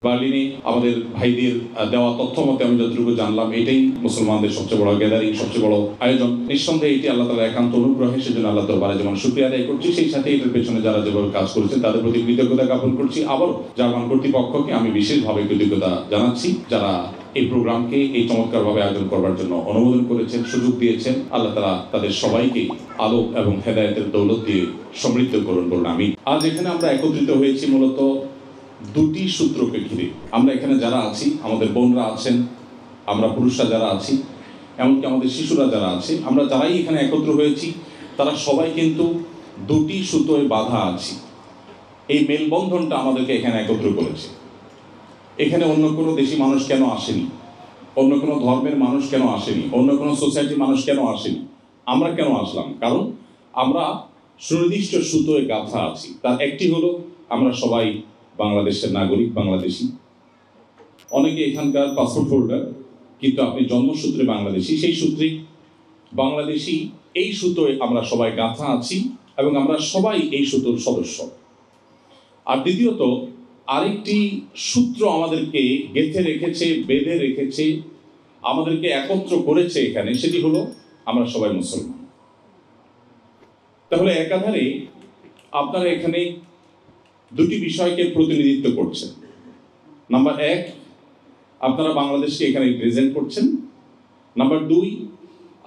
বার্লিনে আমাদের ভাইদের দেওয়া তথ্য মতে আমি যতটুকু জানলাম, এটাই মুসলমানদের সবচেয়ে বড় গ্যাদারিং, সবচেয়ে বড় আয়োজন। নিঃসন্দেহে এটি আল্লাহ তাআলার একান্ত অনুগ্রহে, সেজন্য আল্লাহ দরবারে যেমন শুকরিয়া আদায় করছি, সেই সাথে এটার পেছনে যারা যেভাবে কাজ করেছেন তাদের প্রতি কৃতজ্ঞতা জ্ঞাপন করছি। আবার জার্মান কর্তৃপক্ষকে আমি বিশেষভাবে কৃতজ্ঞতা জানাচ্ছি, যারা এই প্রোগ্রামকে এই চমৎকারভাবে আয়োজন করবার জন্য অনুমোদন করেছেন, সুযোগ দিয়েছেন। আল্লাহ তাআলা তাদের সবাইকে আলোক এবং হেদায়েতের দৌলত দিয়ে সমৃদ্ধ করুন বলুন আমিন। আজ এখানে আমরা একত্রিত হয়েছি মূলত দুটি সূত্রকে ঘিরে। আমরা এখানে যারা আছি, আমাদের বোনরা আছেন, আমরা পুরুষরা যারা আছি, এমনকি আমাদের শিশুরা যারা আছে, আমরা যারাই এখানে একত্র হয়েছি তারা সবাই কিন্তু দুটি সুতোয় বাঁধা আছি। এই মেলবন্ধনটা আমাদেরকে এখানে একত্র করেছে। এখানে অন্য কোনো দেশি মানুষ কেন আসেনি, অন্য কোনো ধর্মের মানুষ কেন আসেনি, অন্য কোনো সোসাইটির মানুষ কেন আসেনি, আমরা কেন আসলাম? কারণ আমরা সুনির্দিষ্ট সুতোয় গাঁথা আছি। তার একটি হলো আমরা সবাই বাংলাদেশের নাগরিক, বাংলাদেশি। অনেকে এখানকার পাসপোর্ট হোল্ডার, কিন্তু আপনি জন্মসূত্রে বাংলাদেশি। সেই সূত্রে বাংলাদেশি, এই সুতোয় আমরা সবাই গাঁথা আছি এবং আমরা সবাই এই সুতোর সদস্য। আর দ্বিতীয়ত আরেকটি সূত্র আমাদেরকে গেঁথে রেখেছে, বেঁধে রেখেছে, আমাদেরকে একত্র করেছে এখানে, সেটি হলো আমরা সবাই মুসলমান। তাহলে একাধারে আপনারা এখানে দুটি বিষয়কে প্রতিনিধিত্ব করছেন। নাম্বার এক, আপনারা বাংলাদেশকে এখানে রিপ্রেজেন্ট করছেন। নাম্বার দুই,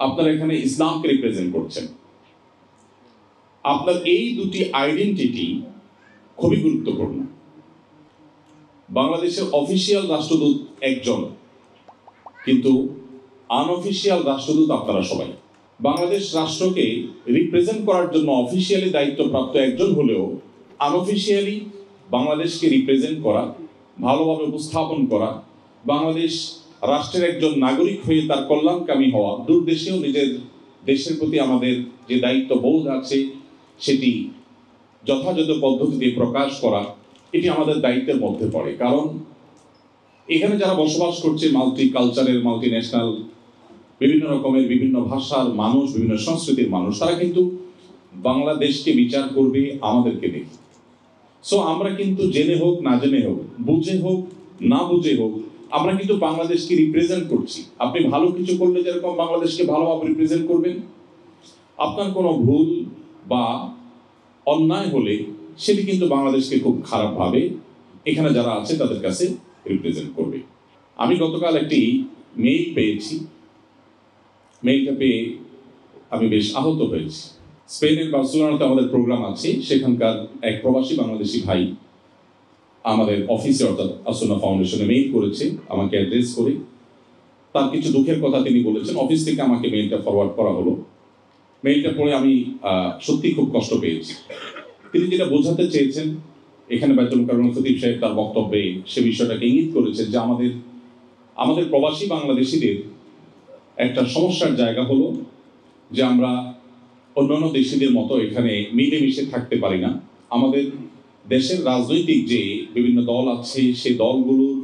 আপনারা এখানে ইসলামকে রিপ্রেজেন্ট করছেন। আপনার এই দুটি আইডেন্টিটি খুবই গুরুত্বপূর্ণ। বাংলাদেশের অফিসিয়াল রাষ্ট্রদূত একজন, কিন্তু আনঅফিসিয়াল রাষ্ট্রদূত আপনারা সবাই। বাংলাদেশ রাষ্ট্রকে রিপ্রেজেন্ট করার জন্য অফিসিয়ালি দায়িত্বপ্রাপ্ত একজন হলেও আনঅফিসিয়ালি বাংলাদেশকে রিপ্রেজেন্ট করা, ভালোভাবে উপস্থাপন করা, বাংলাদেশ রাষ্ট্রের একজন নাগরিক হয়ে তার কল্যাণকামী হওয়া, দূর দেশেও নিজের দেশের প্রতি আমাদের যে দায়িত্ববোধ আছে সেটি যথাযথ পদ্ধতিতে প্রকাশ করা, এটি আমাদের দায়িত্বের মধ্যে পড়ে। কারণ এখানে যারা বসবাস করছে, মাল্টি কালচারের, মাল্টি ন্যাশনাল, বিভিন্ন রকমের, বিভিন্ন ভাষার মানুষ, বিভিন্ন সংস্কৃতির মানুষ, তারা কিন্তু বাংলাদেশকে বিচার করবে আমাদেরকে দেখে। সো আমরা কিন্তু জেনে হোক না জেনে হোক, বুঝে হোক না বুঝে হোক, আমরা কিন্তু বাংলাদেশকে রিপ্রেজেন্ট করছি। আপনি ভালো কিছু করলে যেরকম বাংলাদেশকে ভালোভাবে রিপ্রেজেন্ট করবেন, আপনার কোনো ভুল বা অন্যায় হলে সেটি কিন্তু বাংলাদেশকে খুব খারাপভাবে এখানে যারা আছে তাদের কাছে রিপ্রেজেন্ট করবে। আমি গতকাল একটি মেইল পেয়েছি। মেইলটা পেয়ে আমি বেশ আহত হয়েছি। স্পেনের বার্সেলোনাতে আমাদের প্রোগ্রাম আছে, সেখানকার এক প্রবাসী বাংলাদেশি ভাই আমাদের অফিসে, অর্থাৎ আসুনা ফাউন্ডেশনে মেইল করেছে আমাকে অ্যাড্রেস করে। তার কিছু দুঃখের কথা তিনি বলেছেন। অফিস থেকে আমাকে মেইলটা ফরওয়ার্ড করা হলো। মেইলটা পড়ে আমি সত্যি খুব কষ্ট পেয়েছি। তিনি যেটা বোঝাতে চেয়েছেন, এখানে বাইতুল মোকাররমের খতিব সাহেব তার বক্তব্যে সে বিষয়টাকে ইঙ্গিত করেছেন যে আমাদের প্রবাসী বাংলাদেশিদের একটা সমস্যার জায়গা হলো যে আমরা অন্যান্য দেশিদের মতো এখানে মিলেমিশে থাকতে পারি না। আমাদের দেশের রাজনৈতিক যে বিভিন্ন দল আছে, সেই দলগুলোর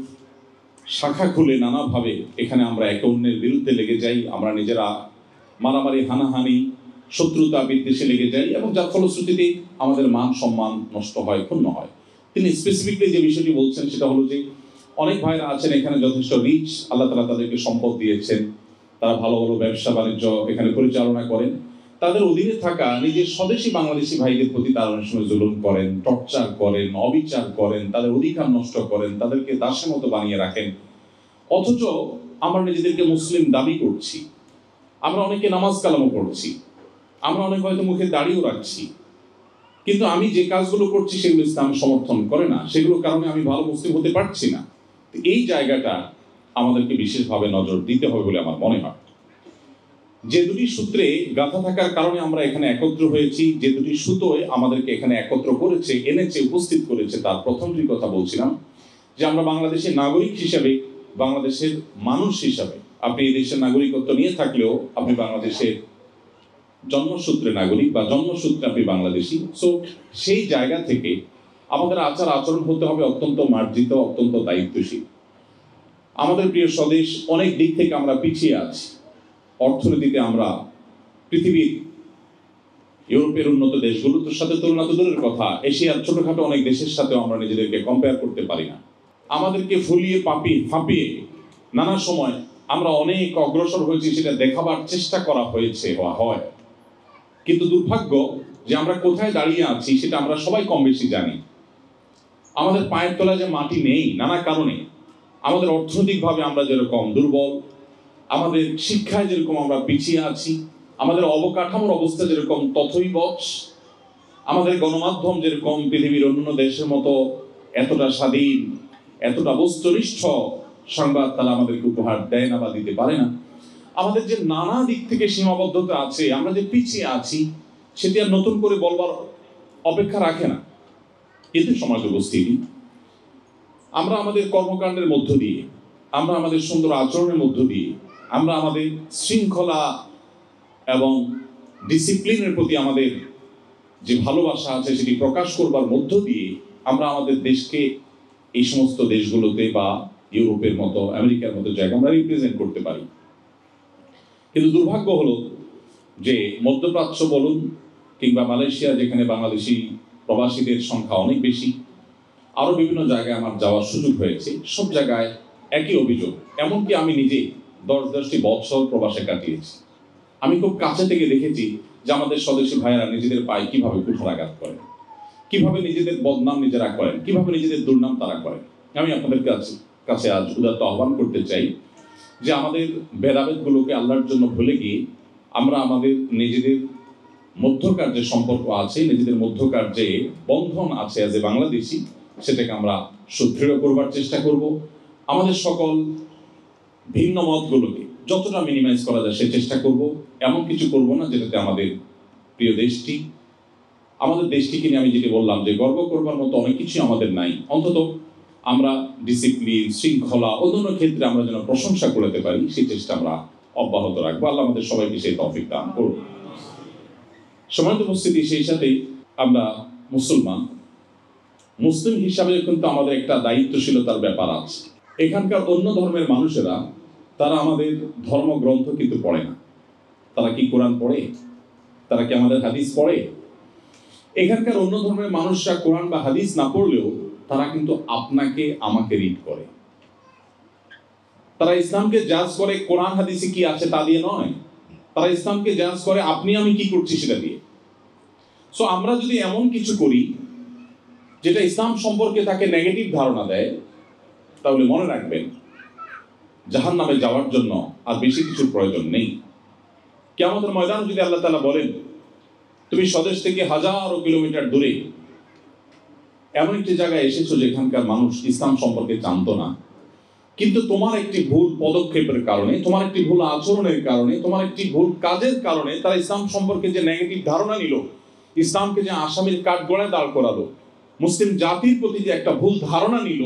শাখা খুলে নানাভাবে এখানে আমরা একে অন্যের বিরুদ্ধে লেগে যাই। আমরা নিজেরা মারামারি, হানাহানি, শত্রুতা বিদ্বেষে লেগে যাই, এবং যার ফলশ্রুতিতে আমাদের মান সম্মান নষ্ট হয়, ক্ষুণ্ণ হয়। তিনি স্পেসিফিকলি যে বিষয়টি বলছেন সেটা হলো যে অনেক ভাইরা আছেন এখানে যথেষ্ট রিচ, আল্লাহ তাআলা তাদেরকে সম্পদ দিয়েছেন, তারা ভালো ভালো ব্যবসা বাণিজ্য এখানে পরিচালনা করেন। তাদের অধীনে থাকা নিজের স্বদেশী বাংলাদেশি ভাইদের প্রতি তারা অনেক সময় জুলুম করেন, টর্চার করেন, অবিচার করেন, তাদের অধিকার নষ্ট করেন, তাদেরকে দাসের মতো বানিয়ে রাখেন। অথচ আমরা নিজেদেরকে মুসলিম দাবি করছি, আমরা অনেকে নামাজ কালামও পড়ছি, আমরা অনেক হয়তো মুখে দাড়িও রাখছি, কিন্তু আমি যে কাজগুলো করছি সেগুলো ইসলাম সমর্থন করে না, সেগুলোর কারণে আমি ভালো মুসলিম হতে পারছি না। এই জায়গাটা আমাদেরকে বিশেষভাবে নজর দিতে হবে বলে আমার মনে হয়। যে দুটি সূত্রে গাঁথা থাকার কারণে আমরা এখানে একত্র হয়েছি, যে দুটি সুতোয় আমাদেরকে এখানে একত্র করেছে, এনেছে, উপস্থিত করেছে, তার প্রথমটি কথা বলছিলাম যে আমরা বাংলাদেশের নাগরিক হিসাবে, বাংলাদেশের মানুষ হিসাবে, আপনি এই দেশের নাগরিকত্ব নিয়ে থাকলেও আপনি বাংলাদেশের জন্মসূত্রে নাগরিক বা জন্মসূত্রে আপনি বাংলাদেশি। সো সেই জায়গা থেকে আমাদের আচার আচরণ হতে হবে অত্যন্ত মার্জিত, অত্যন্ত দায়িত্বশীল। আমাদের প্রিয় স্বদেশ অনেক দিক থেকে আমরা পিছিয়ে আছি। অর্থনীতিতে আমরা পৃথিবীর ইউরোপের উন্নত দেশগুলোর সাথে তুলনা তো দূরের কথা, এশিয়ার ছোটখাটো অনেক দেশের সাথেও আমরা নিজেদেরকে কম্পেয়ার করতে পারি না। আমাদেরকে ফুলিয়ে ফাঁপিয়ে নানা সময় আমরা অনেক অগ্রসর হয়েছি সেটা দেখাবার চেষ্টা করা হয়েছে বা হয়, কিন্তু দুর্ভাগ্য যে আমরা কোথায় দাঁড়িয়ে আছি সেটা আমরা সবাই কম বেশি জানি। আমাদের পায়ের তলায় যে মাটি নেই নানা কারণে, আমাদের অর্থনৈতিকভাবে আমরা যেরকম দুর্বল, আমাদের শিক্ষায় যেরকম আমরা পিছিয়ে আছি, আমাদের অবকাঠামোর অবস্থা যেরকম তথৈবচ, আমাদের গণমাধ্যম যেরকম পৃথিবীর অন্যান্য দেশের মতো এতটা স্বাধীন, এতটা বস্তুনিষ্ঠ সংবাদ তারা আমাদেরকে উপহার দেয় না বা দিতে পারে না। আমাদের যে নানা দিক থেকে সীমাবদ্ধতা আছে, আমরা যে পিছিয়ে আছি, সেটি আর নতুন করে বলবার অপেক্ষা রাখে না। কিন্তু সমাজ উপস্থিতি আমরা আমাদের কর্মকাণ্ডের মধ্য দিয়ে, আমরা আমাদের সুন্দর আচরণের মধ্য দিয়ে, আমরা আমাদের শৃঙ্খলা এবং ডিসিপ্লিনের প্রতি আমাদের যে ভালোবাসা আছে সেটি প্রকাশ করবার মধ্য দিয়ে আমরা আমাদের দেশকে এই সমস্ত দেশগুলোতে বা ইউরোপের মতো, আমেরিকার মতো জায়গায় আমরা রিপ্রেজেন্ট করতে পারি। কিন্তু দুর্ভাগ্য হলো যে মধ্যপ্রাচ্য বলুন কিংবা মালয়েশিয়া, যেখানে বাংলাদেশি প্রবাসীদের সংখ্যা অনেক বেশি, আরও বিভিন্ন জায়গায় আমার যাওয়ার সুযোগ হয়েছে, সব জায়গায় একই অভিযোগ। এমনকি আমি নিজে 10-10টি বছর প্রবাসে কাটিয়েছি। আমি খুব কাছে থেকে দেখেছি যে আমাদের স্বদেশী ভাইয়েরা নিজেদের পায়ে কিভাবে কুঠারাঘাত করেন, কিভাবে নিজেদের বদনাম নিজেরা করেন, কিভাবে নিজেদের দুর্নাম তারা করেন। আমি আপনাদের কাছে আজ উদাত্ত আহ্বান করতে চাই যে আমাদের ভেদাভেদগুলোকে আল্লাহর জন্য ভুলে গিয়ে আমরা আমাদের নিজেদের মধ্যকার যে সম্পর্ক আছে, নিজেদের মধ্যকার যে বন্ধন আছে অ্যাজ এ বাংলাদেশি, সেটাকে আমরা সুদৃঢ় করবার চেষ্টা করব। আমাদের সকল ভিন্ন মতগুলোকে যতটা মিনিমাইজ করা যায় সে চেষ্টা করব। এমন কিছু করব না যেটাতে আমাদের প্রিয় দেশটি, আমাদের দেশটিকে নিয়ে আমি যেটি বললাম যে গর্ব করবার মতো অনেক কিছু আমাদের নাই, অন্তত আমরা ডিসিপ্লিন, শৃঙ্খলা, অন্যান্য ক্ষেত্রে আমরা যেন প্রশংসা করতে পারি সেই চেষ্টা আমরা অব্যাহত রাখবো। আল্লাহ আমাদের সবাইকে সেই তৌফিক দান করুন। সম্মানিত উপস্থিতি, সেই সাথে আমরা মুসলিম হিসাবে কিন্তু আমাদের একটা দায়িত্বশীলতার ব্যাপার আছে। এখানকার অন্য ধর্মের মানুষেরা তারা আমাদের ধর্মগ্রন্থ কিন্তু পড়ে না। তারা কি কোরআন পড়ে? তারা কি আমাদের হাদিস পড়ে? এখানকার অন্য ধর্মের মানুষরা কোরআন বা হাদিস না পড়লেও তারা কিন্তু আপনাকে আমাকে রিড করে। তারা ইসলামকে জাজ করে কোরআন হাদিসে কি আছে তা দিয়ে নয়, তারা ইসলামকে জাজ করে আপনি আমি কি করছি সেটা দিয়ে। সো আমরা যদি এমন কিছু করি যেটা ইসলাম সম্পর্কে তাকে নেগেটিভ ধারণা দেয়, তাহলে মনে রাখবেন জাহান্নামে যাওয়ার জন্য আর বেশি কিছুর প্রয়োজন নেই। কিয়ামতের ময়দানে যদি আল্লাহ তাআলা বলেন তুমি স্বদেশ থেকে হাজারো কিলোমিটার দূরে এমন একটি জায়গায় এসেছো যেখানকার মানুষ ইসলাম সম্পর্কে জানতো না, কিন্তু তোমার একটি ভুল পদক্ষেপের কারণে, তোমার একটি ভুল আচরণের কারণে, তোমার একটি ভুল কাজের কারণে তারা ইসলাম সম্পর্কে যে নেগেটিভ ধারণা নিল, ইসলামকে যে আসামির কাঠগড়ায় দাঁড় করালো, মুসলিম জাতির প্রতি যে একটা ভুল ধারণা নিল,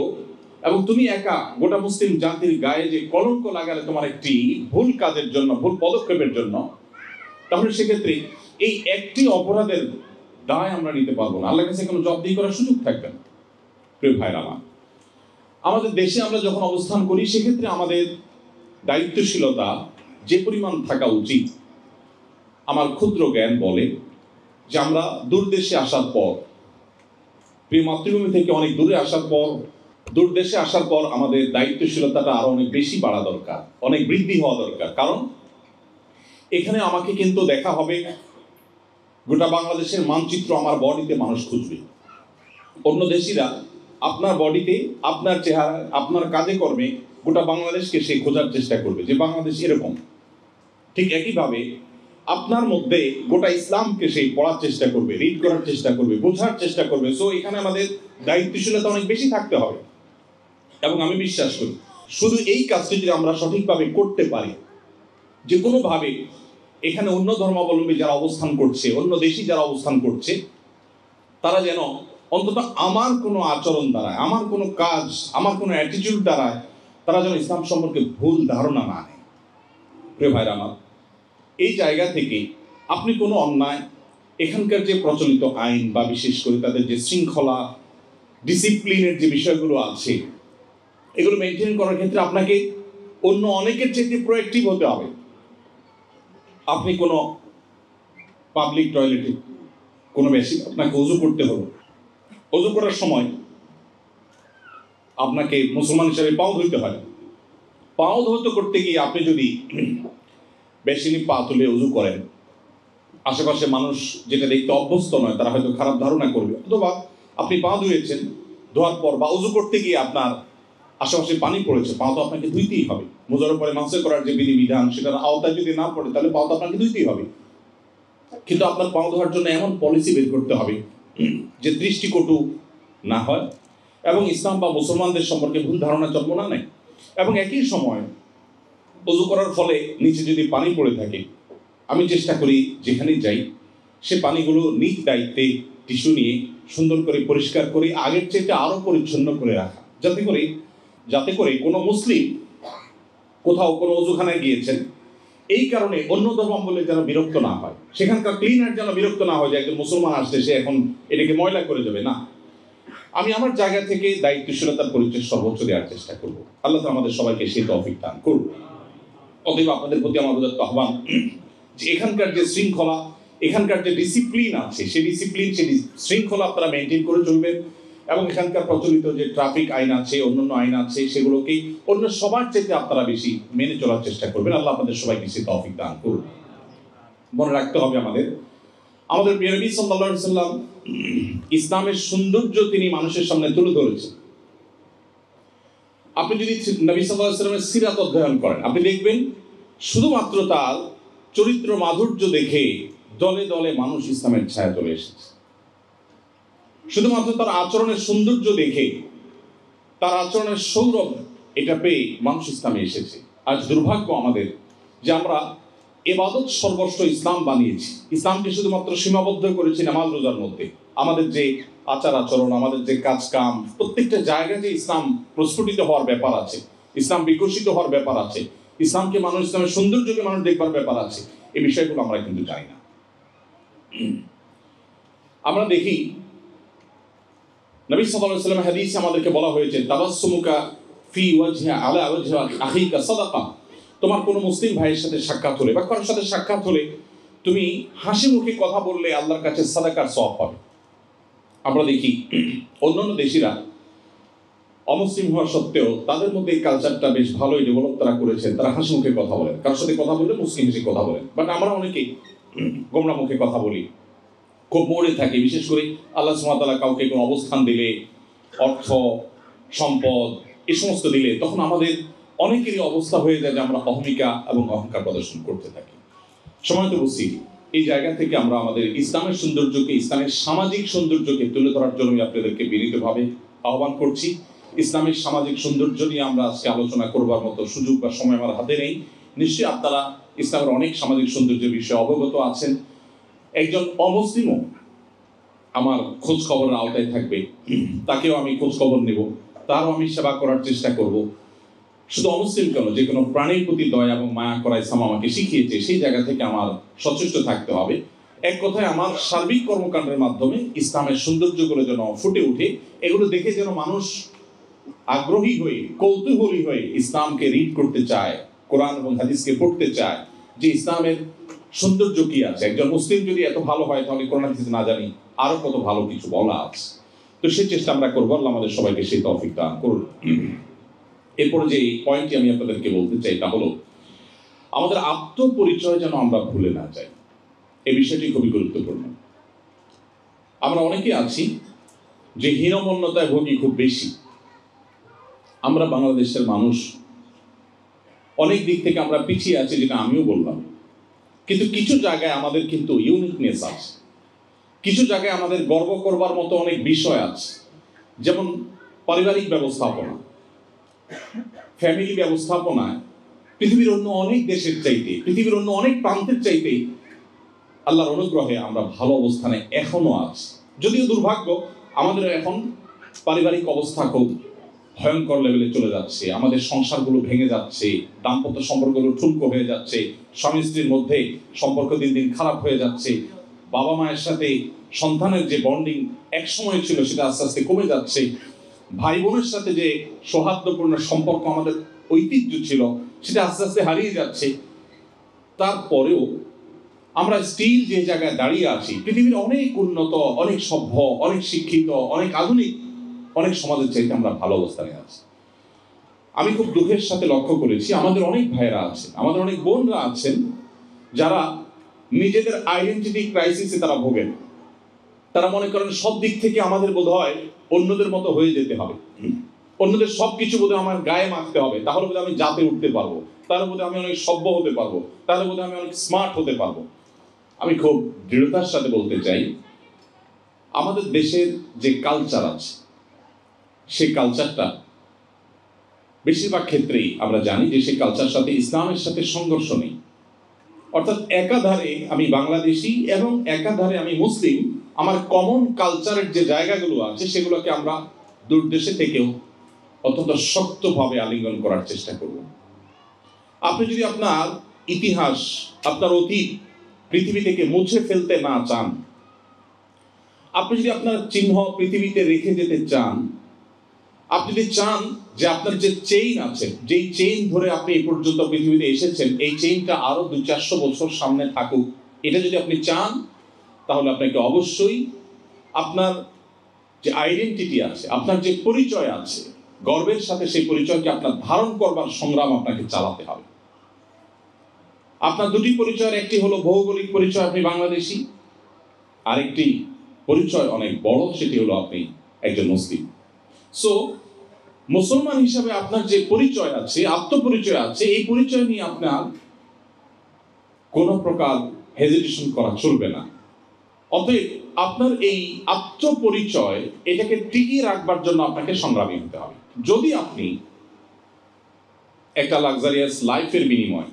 এবং তুমি একা গোটা মুসলিম জাতির গায়ে যে কলঙ্ক লাগালে তোমার একটি ভুল কাজের জন্য, ভুল পদক্ষেপের জন্য, তাহলে সেক্ষেত্রে এই একটি অপরাধের দায় আমরা নিতে পারবো না, আল্লাহর কাছে কোনো জবাবদিহি করার সুযোগ থাকবে না। প্রিয় ভাইরা আমার, আমাদের দেশে আমরা যখন অবস্থান করি সেক্ষেত্রে আমাদের দায়িত্বশীলতা যে পরিমাণ থাকা উচিত, আমার ক্ষুদ্র জ্ঞান বলে যে আমরা দূর দেশে আসার পর, প্রিয় মাতৃভূমি থেকে অনেক দূরে আসার পর, দূর দেশে আসার পর আমাদের দায়িত্বশীলতাটা আরো অনেক বেশি বাড়া দরকার, অনেক বৃদ্ধি হওয়া দরকার। কারণ এখানে আমাকে কিন্তু দেখা হবে গোটা বাংলাদেশের মানচিত্র আমার বডিতে মানুষ খুঁজবে। অন্য দেশিরা আপনার বডিতে, আপনার চেহারা, আপনার কাজে কর্মে গোটা বাংলাদেশকে সে খোঁজার চেষ্টা করবে যে বাংলাদেশ এরকম। ঠিক একইভাবে আপনার মধ্যে গোটা ইসলামকে সেই পড়ার চেষ্টা করবে, রিড করার চেষ্টা করবে, বোঝার চেষ্টা করবে। সো এখানে আমাদের দায়িত্বশীলতা অনেক বেশি থাকতে হবে। এবং আমি বিশ্বাস করি শুধু এই কাজটি যদি আমরা সঠিকভাবে করতে পারি, যে কোনোভাবে এখানে অন্য ধর্মাবলম্বী যারা অবস্থান করছে, অন্য দেশি যারা অবস্থান করছে, তারা যেন অন্তত আমার কোনো আচরণ দ্বারা, আমার কোনো কাজ, আমার কোনো অ্যাটিটিউড দ্বারা তারা যেন ইসলাম সম্পর্কে ভুল ধারণা না নেয়। প্রিয় ভাইরা আমার, এই জায়গা থেকে আপনি কোনো অন্যায়, এখানকার যে প্রচলিত আইন বা বিশেষ করে তাদের যে শৃঙ্খলা, ডিসিপ্লিনের যে বিষয়গুলো আছে, এগুলো মেনটেন করার ক্ষেত্রে আপনাকে অন্য অনেকের চেয়ে প্রোঅ্যাক্টিভ হতে হবে। আপনি কোনো পাবলিক টয়লেটে কোনো বেশি আপনাকে অজু করতে হলো, অজু করার সময় আপনাকে মুসলমান হিসাবে পাও ধরতে হয়। পাও ধরতে করতে গিয়ে আপনি যদি বেশিনি পা তুলে উজু করেন, আশেপাশে মানুষ যেটা দেখতে অভ্যস্ত নয় তারা হয়তো খারাপ ধারণা করবে। অথবা আপনি পা ধুয়েছেন, ধোয়ার পর বা উজু করতে গিয়ে আপনার আশেপাশে পানি পড়েছে, পা তো আপনাকে ধুইতেই হবে। মোজার উপরে মাসে করার যে বিধিবিধান সেটার আওতায় যদি না পড়ে তাহলে পা তো আপনাকে ধুইতেই হবে। কিন্তু আপনার পা ধোয়ার জন্য এমন পলিসি বের করতে হবে যে দৃষ্টিকটু না হয় এবং ইসলাম বা মুসলমানদের সম্পর্কে ভুল ধারণা জন্ম না নেয়। এবং একই সময় উজু করার ফলে নিচে যদি পানি পড়ে থাকে, আমি চেষ্টা করি যেখানেই যাই সে পানিগুলো নিজ দায়িত্বে টিস্যু নিয়ে সুন্দর করে পরিষ্কার করে আগের চেয়ে আরও পরিচ্ছন্ন করে রাখা, যাতে করে কোনো মুসলিম কোথাও কোনো অজুখানায় গিয়েছেন, এই কারণে অন্য ধর্মাবলম্বী যেন বিরক্ত না হয়, সেখানকার ক্লিনার যেন বিরক্ত না হয় যে একজন মুসলমান আসলে সে এখন এটাকে ময়লা করে যাবে। না, আমি আমার জায়গা থেকে দায়িত্বশীলতার পরিচয় সর্বোচ্চ দেওয়ার চেষ্টা করব। আল্লাহ আমাদের সবাইকে সেই তৌফিক দান করুন। অতএব আপনাদের প্রতি আমার আহ্বান যে এখানকার যে শৃঙ্খলা, এখানকার যে ডিসিপ্লিন আছে, সেই ডিসিপ্লিন সেই শৃঙ্খলা আপনারা মেনটেন করে চলবেন এবং এখানকার প্রচলিত যে ট্রাফিক আইন আছে, অন্যান্য আইন আছে, সেগুলোকেই অন্য সবার চেয়ে আপনারা বেশি মেনে চলার চেষ্টা করবেন। আল্লাহ আপনাদের সবাইকে সেই তৌফিক দান করুন। মনে রাখতে হবে আমাদের প্রিয় নবী সাল্লাল্লাহু আলাইহি ওয়াসাল্লাম ইসলামের সৌন্দর্য তিনি মানুষের সামনে তুলে ধরেছেন। আপনি যদি নবী সাল্লাল্লাহু আলাইহি ওয়াসাল্লামের সিরাত অধ্যয়ন করেন, আপনি দেখবেন শুধুমাত্র তার চরিত্র মাধুর্য দেখে দলে দলে মানুষ ইসলামের ছায়া চলে এসেছে। শুধুমাত্র তার আচরণের সৌন্দর্য দেখে, তার আচরণের সৌরভ এটা পেয়ে মানুষ ইসলামে এসেছে। আজ দুর্ভাগ্য আমাদের যে আমরা ইবাদত সর্বস্ব ইসলাম বানিয়েছি, ইসলামকে শুধুমাত্র সীমাবদ্ধ করেছি নামাজ রোজার মধ্যে। আমাদের যে আচার আচরণ, আমাদের যে কাজ কাম, প্রত্যেকটা জায়গায় যে ইসলাম প্রস্ফুটিত হওয়ার ব্যাপার আছে, ইসলাম বিকশিত হওয়ার ব্যাপার আছে, ইসলামকে মানুষ, ইসলামের সৌন্দর্যকে মানুষ দেখবার ব্যাপার আছে, এই বিষয়গুলো আমরা কিন্তু জানি না। আমরা দেখি নবী সাল্লাল্লাহু আলাইহি ওয়াসাল্লাম হাদিসে আমাদেরকে বলা হয়েছে তাবাসসুমুকা ফি ওয়াজহি আলা ওয়াজহি আখিকা সাদাকা। তোমার কোনো মুসলিম ভাইয়ের সাথে সাক্ষাৎ হলে বা কারোর সাথে সাক্ষাৎ হলে তুমি হাসি মুখে কথা বললে আল্লাহর কাছে সাদাকার সওয়াব পাবে। আমরা দেখি অন্যান্য দেশিরা অমুসলিম হওয়া সত্ত্বেও তাদের মধ্যে এই কালচারটা বেশ ভালোই ডেভেলপ তারা করেছেন। তারা হাসি মুখে কথা বলেন, কারোর সাথে কথা বললে মুসলিম হিসেবে কথা বলেন। বাট আমরা অনেকেই গোমরা মুখে কথা বলি, খুব মরে থাকি। বিশেষ করে আল্লাহ সুবহানাহু ওয়া তাআলা কাউকে কোনো অবস্থান দিলে, অর্থ সম্পদ এই সমস্ত দিলে, তখন আমাদের অনেকেরই অবস্থা হয়ে যায় যে আমরা অহমিকা এবং অহংকার প্রদর্শন করতে থাকি। সময় তো বুঝছি, এই জায়গা থেকে আমরা আমাদের ইসলামের সৌন্দর্যকে, ইসলামের সামাজিক সৌন্দর্যকে তুলে ধরার জন্য আপনাদেরকে বিনীতভাবে আহ্বান করছি। ইসলামের সামাজিক সৌন্দর্য নিয়ে আমরা আজকে আলোচনা করবার মতো সুযোগ বা সময় আমার হাতে নেই। নিশ্চয়ই আপনারা ইসলামের অনেক সামাজিক সৌন্দর্যের বিষয়ে অবগত আছেন। একজন অমুসলিমও আমার খোঁজ খবরের আওতায় থাকবে, তাকেও আমি খোঁজ খবর নেব, তারও আমি সেবা করার চেষ্টা করব। শুধু অমুসলিম কেন, যে কোনো প্রাণীর প্রতি দয়া এবং মায়া করা ইসলাম আমাকে শিখিয়েছে, সেই জায়গা থেকে আমার সচেষ্ট থাকতে হবে। এক কথায় আমার সার্বিক কর্মকাণ্ডের মাধ্যমে ইসলামের সৌন্দর্যগুলো যেন ফুটে উঠে, এগুলো দেখে যেন মানুষ আগ্রহী হয়ে, কৌতূহলী হয়ে ইসলামকে রিড করতে চায়, কোরআন এবং হাদিসকে পড়তে চায়, যে ইসলামের সৌন্দর্য কি আছে। একজন মুসলিম যদি এত ভালো হয়, তাহলে কোরআন হাদিস না জানি আরো কত ভালো কিছু বলা আছে। তো সেই চেষ্টা আমরা করবো। আল্লাহ আমাদের সবাইকে সেই তৌফিক দান করুন। এরপরে যে পয়েন্টটি আমি আপনাদেরকে বলতে চাই তা হলো, আমাদের আত্মপরিচয় যেন আমরা ভুলে না যাই। এই বিষয়টি খুবই গুরুত্বপূর্ণ। আমরা অনেকে আছি যে হীনমন্যতায় ভোগী খুব বেশি। আমরা বাংলাদেশের মানুষ অনেক দিক থেকে আমরা পিছিয়ে আছি, যেটা আমিও বললাম। কিন্তু কিছু জায়গায় আমাদের কিন্তু ইউনিকনেস আছে, কিছু জায়গায় আমাদের গর্ব করবার মতো অনেক বিষয় আছে। যেমন পারিবারিক ব্যবস্থাপনা, ফ্যামিলি ব্যবস্থাপনায় পৃথিবীর অন্য অনেক দেশের চাইতে, পৃথিবীর অন্য অনেক প্রান্তের চাইতে আল্লাহর অনুগ্রহে আমরা ভালো অবস্থানে এখনো আছি। যদিও দুর্ভাগ্য, আমাদের এখন পারিবারিক অবস্থা খুব ভয়ঙ্কর লেভেলে চলে যাচ্ছে। আমাদের সংসারগুলো ভেঙে যাচ্ছে, দাম্পত্য সম্পর্কগুলো ঠুনকো হয়ে যাচ্ছে, স্বামী স্ত্রীর মধ্যে সম্পর্ক দিন দিন খারাপ হয়ে যাচ্ছে। বাবা মায়ের সাথে সন্তানের যে বন্ডিং এক সময় ছিল, সেটা আস্তে আস্তে কমে যাচ্ছে। ভাই বোনের সাথে যে সৌহার্দ্যপূর্ণ সম্পর্ক আমাদের ঐতিহ্য ছিল, সেটা আস্তে আস্তে হারিয়ে যাচ্ছে। তারপরেও আমরা স্টিল যে জায়গায় দাঁড়িয়ে আছি, পৃথিবীর অনেক উন্নত, অনেক সভ্য, অনেক শিক্ষিত, অনেক আধুনিক অনেক সমাজের চাইতে আমরা ভালো অবস্থানে আছি। আমি খুব দুঃখের সাথে লক্ষ্য করেছি আমাদের অনেক ভাইয়েরা আছেন, আমাদের অনেক বোনরা আছেন যারা নিজেদের আইডেন্টিটি ক্রাইসিসে তারা ভোগেন। তারা মনে করেন সব দিক থেকে আমাদের বোধ হয় অন্যদের মতো হয়ে যেতে হবে, অন্যদের সব কিছু বোধহয় আমার গায়ে মাখতে হবে, তাহলে বোধহয় আমি জাতে উঠতে পারবো, তাহলে বোধহয় আমি অনেক সভ্য হতে পারবো, তাহলে বোধহয় আমি অনেক স্মার্ট হতে পারবো। আমি খুব দৃঢ়তার সাথে বলতে চাই আমাদের দেশের যে কালচার আছে সেই কালচারটা বেশিরভাগ ক্ষেত্রেই আমরা জানি যে সেই কালচার সাথে ইসলামের সাথে সংঘর্ষ নেই। অর্থাৎ একাধারে আমি বাংলাদেশি এবং একাধারে আমি মুসলিম, আমার কমন কালচারের যে জায়গাগুলো আছে সেগুলোকে আমরা দূর দেশে থেকেও অত্যন্ত শক্তভাবে আলিঙ্গন করার চেষ্টা করব। আপনি যদি আপনার ইতিহাস, আপনার অতীত পৃথিবী থেকে মুছে ফেলতে না চান, আপনি যদি আপনার চিহ্ন পৃথিবীতে রেখে যেতে চান, আপনি যদি চান যে আপনার যে চেইন আছে, যেই চেইন ধরে আপনি এই পর্যন্ত পৃথিবীতে এসেছেন, এই চেইনটা আরো 200-400 বছর সামনে থাকুক, এটা যদি আপনি চান, তাহলে আপনাকে অবশ্যই আপনার যে আইডেন্টিটি আছে, আপনার যে পরিচয় আছে, গর্বের সাথে সেই পরিচয়কে আপনার ধারণ করবার সংগ্রাম আপনাকে চালাতে হবে। আপনার দুটি পরিচয়ের একটি হলো ভৌগোলিক পরিচয়, আপনি বাংলাদেশি, আরেকটি পরিচয় অনেক বড়, সেটি হলো আপনি একজন মুসলিম। সো মুসলমান হিসাবে আপনার যে পরিচয় আছে, আত্মপরিচয় আছে, এই পরিচয় নিয়ে আপনার কোনো প্রকার হেজিটেশন করা চলবে না। অতএব আপনার এই আত্মপরিচয় এটাকে টিকিয়ে রাখবার জন্য আপনাকে সংগ্রামী হতে হবে। যদি আপনি একটা লাক্সারিয়াস লাইফের বিনিময়ে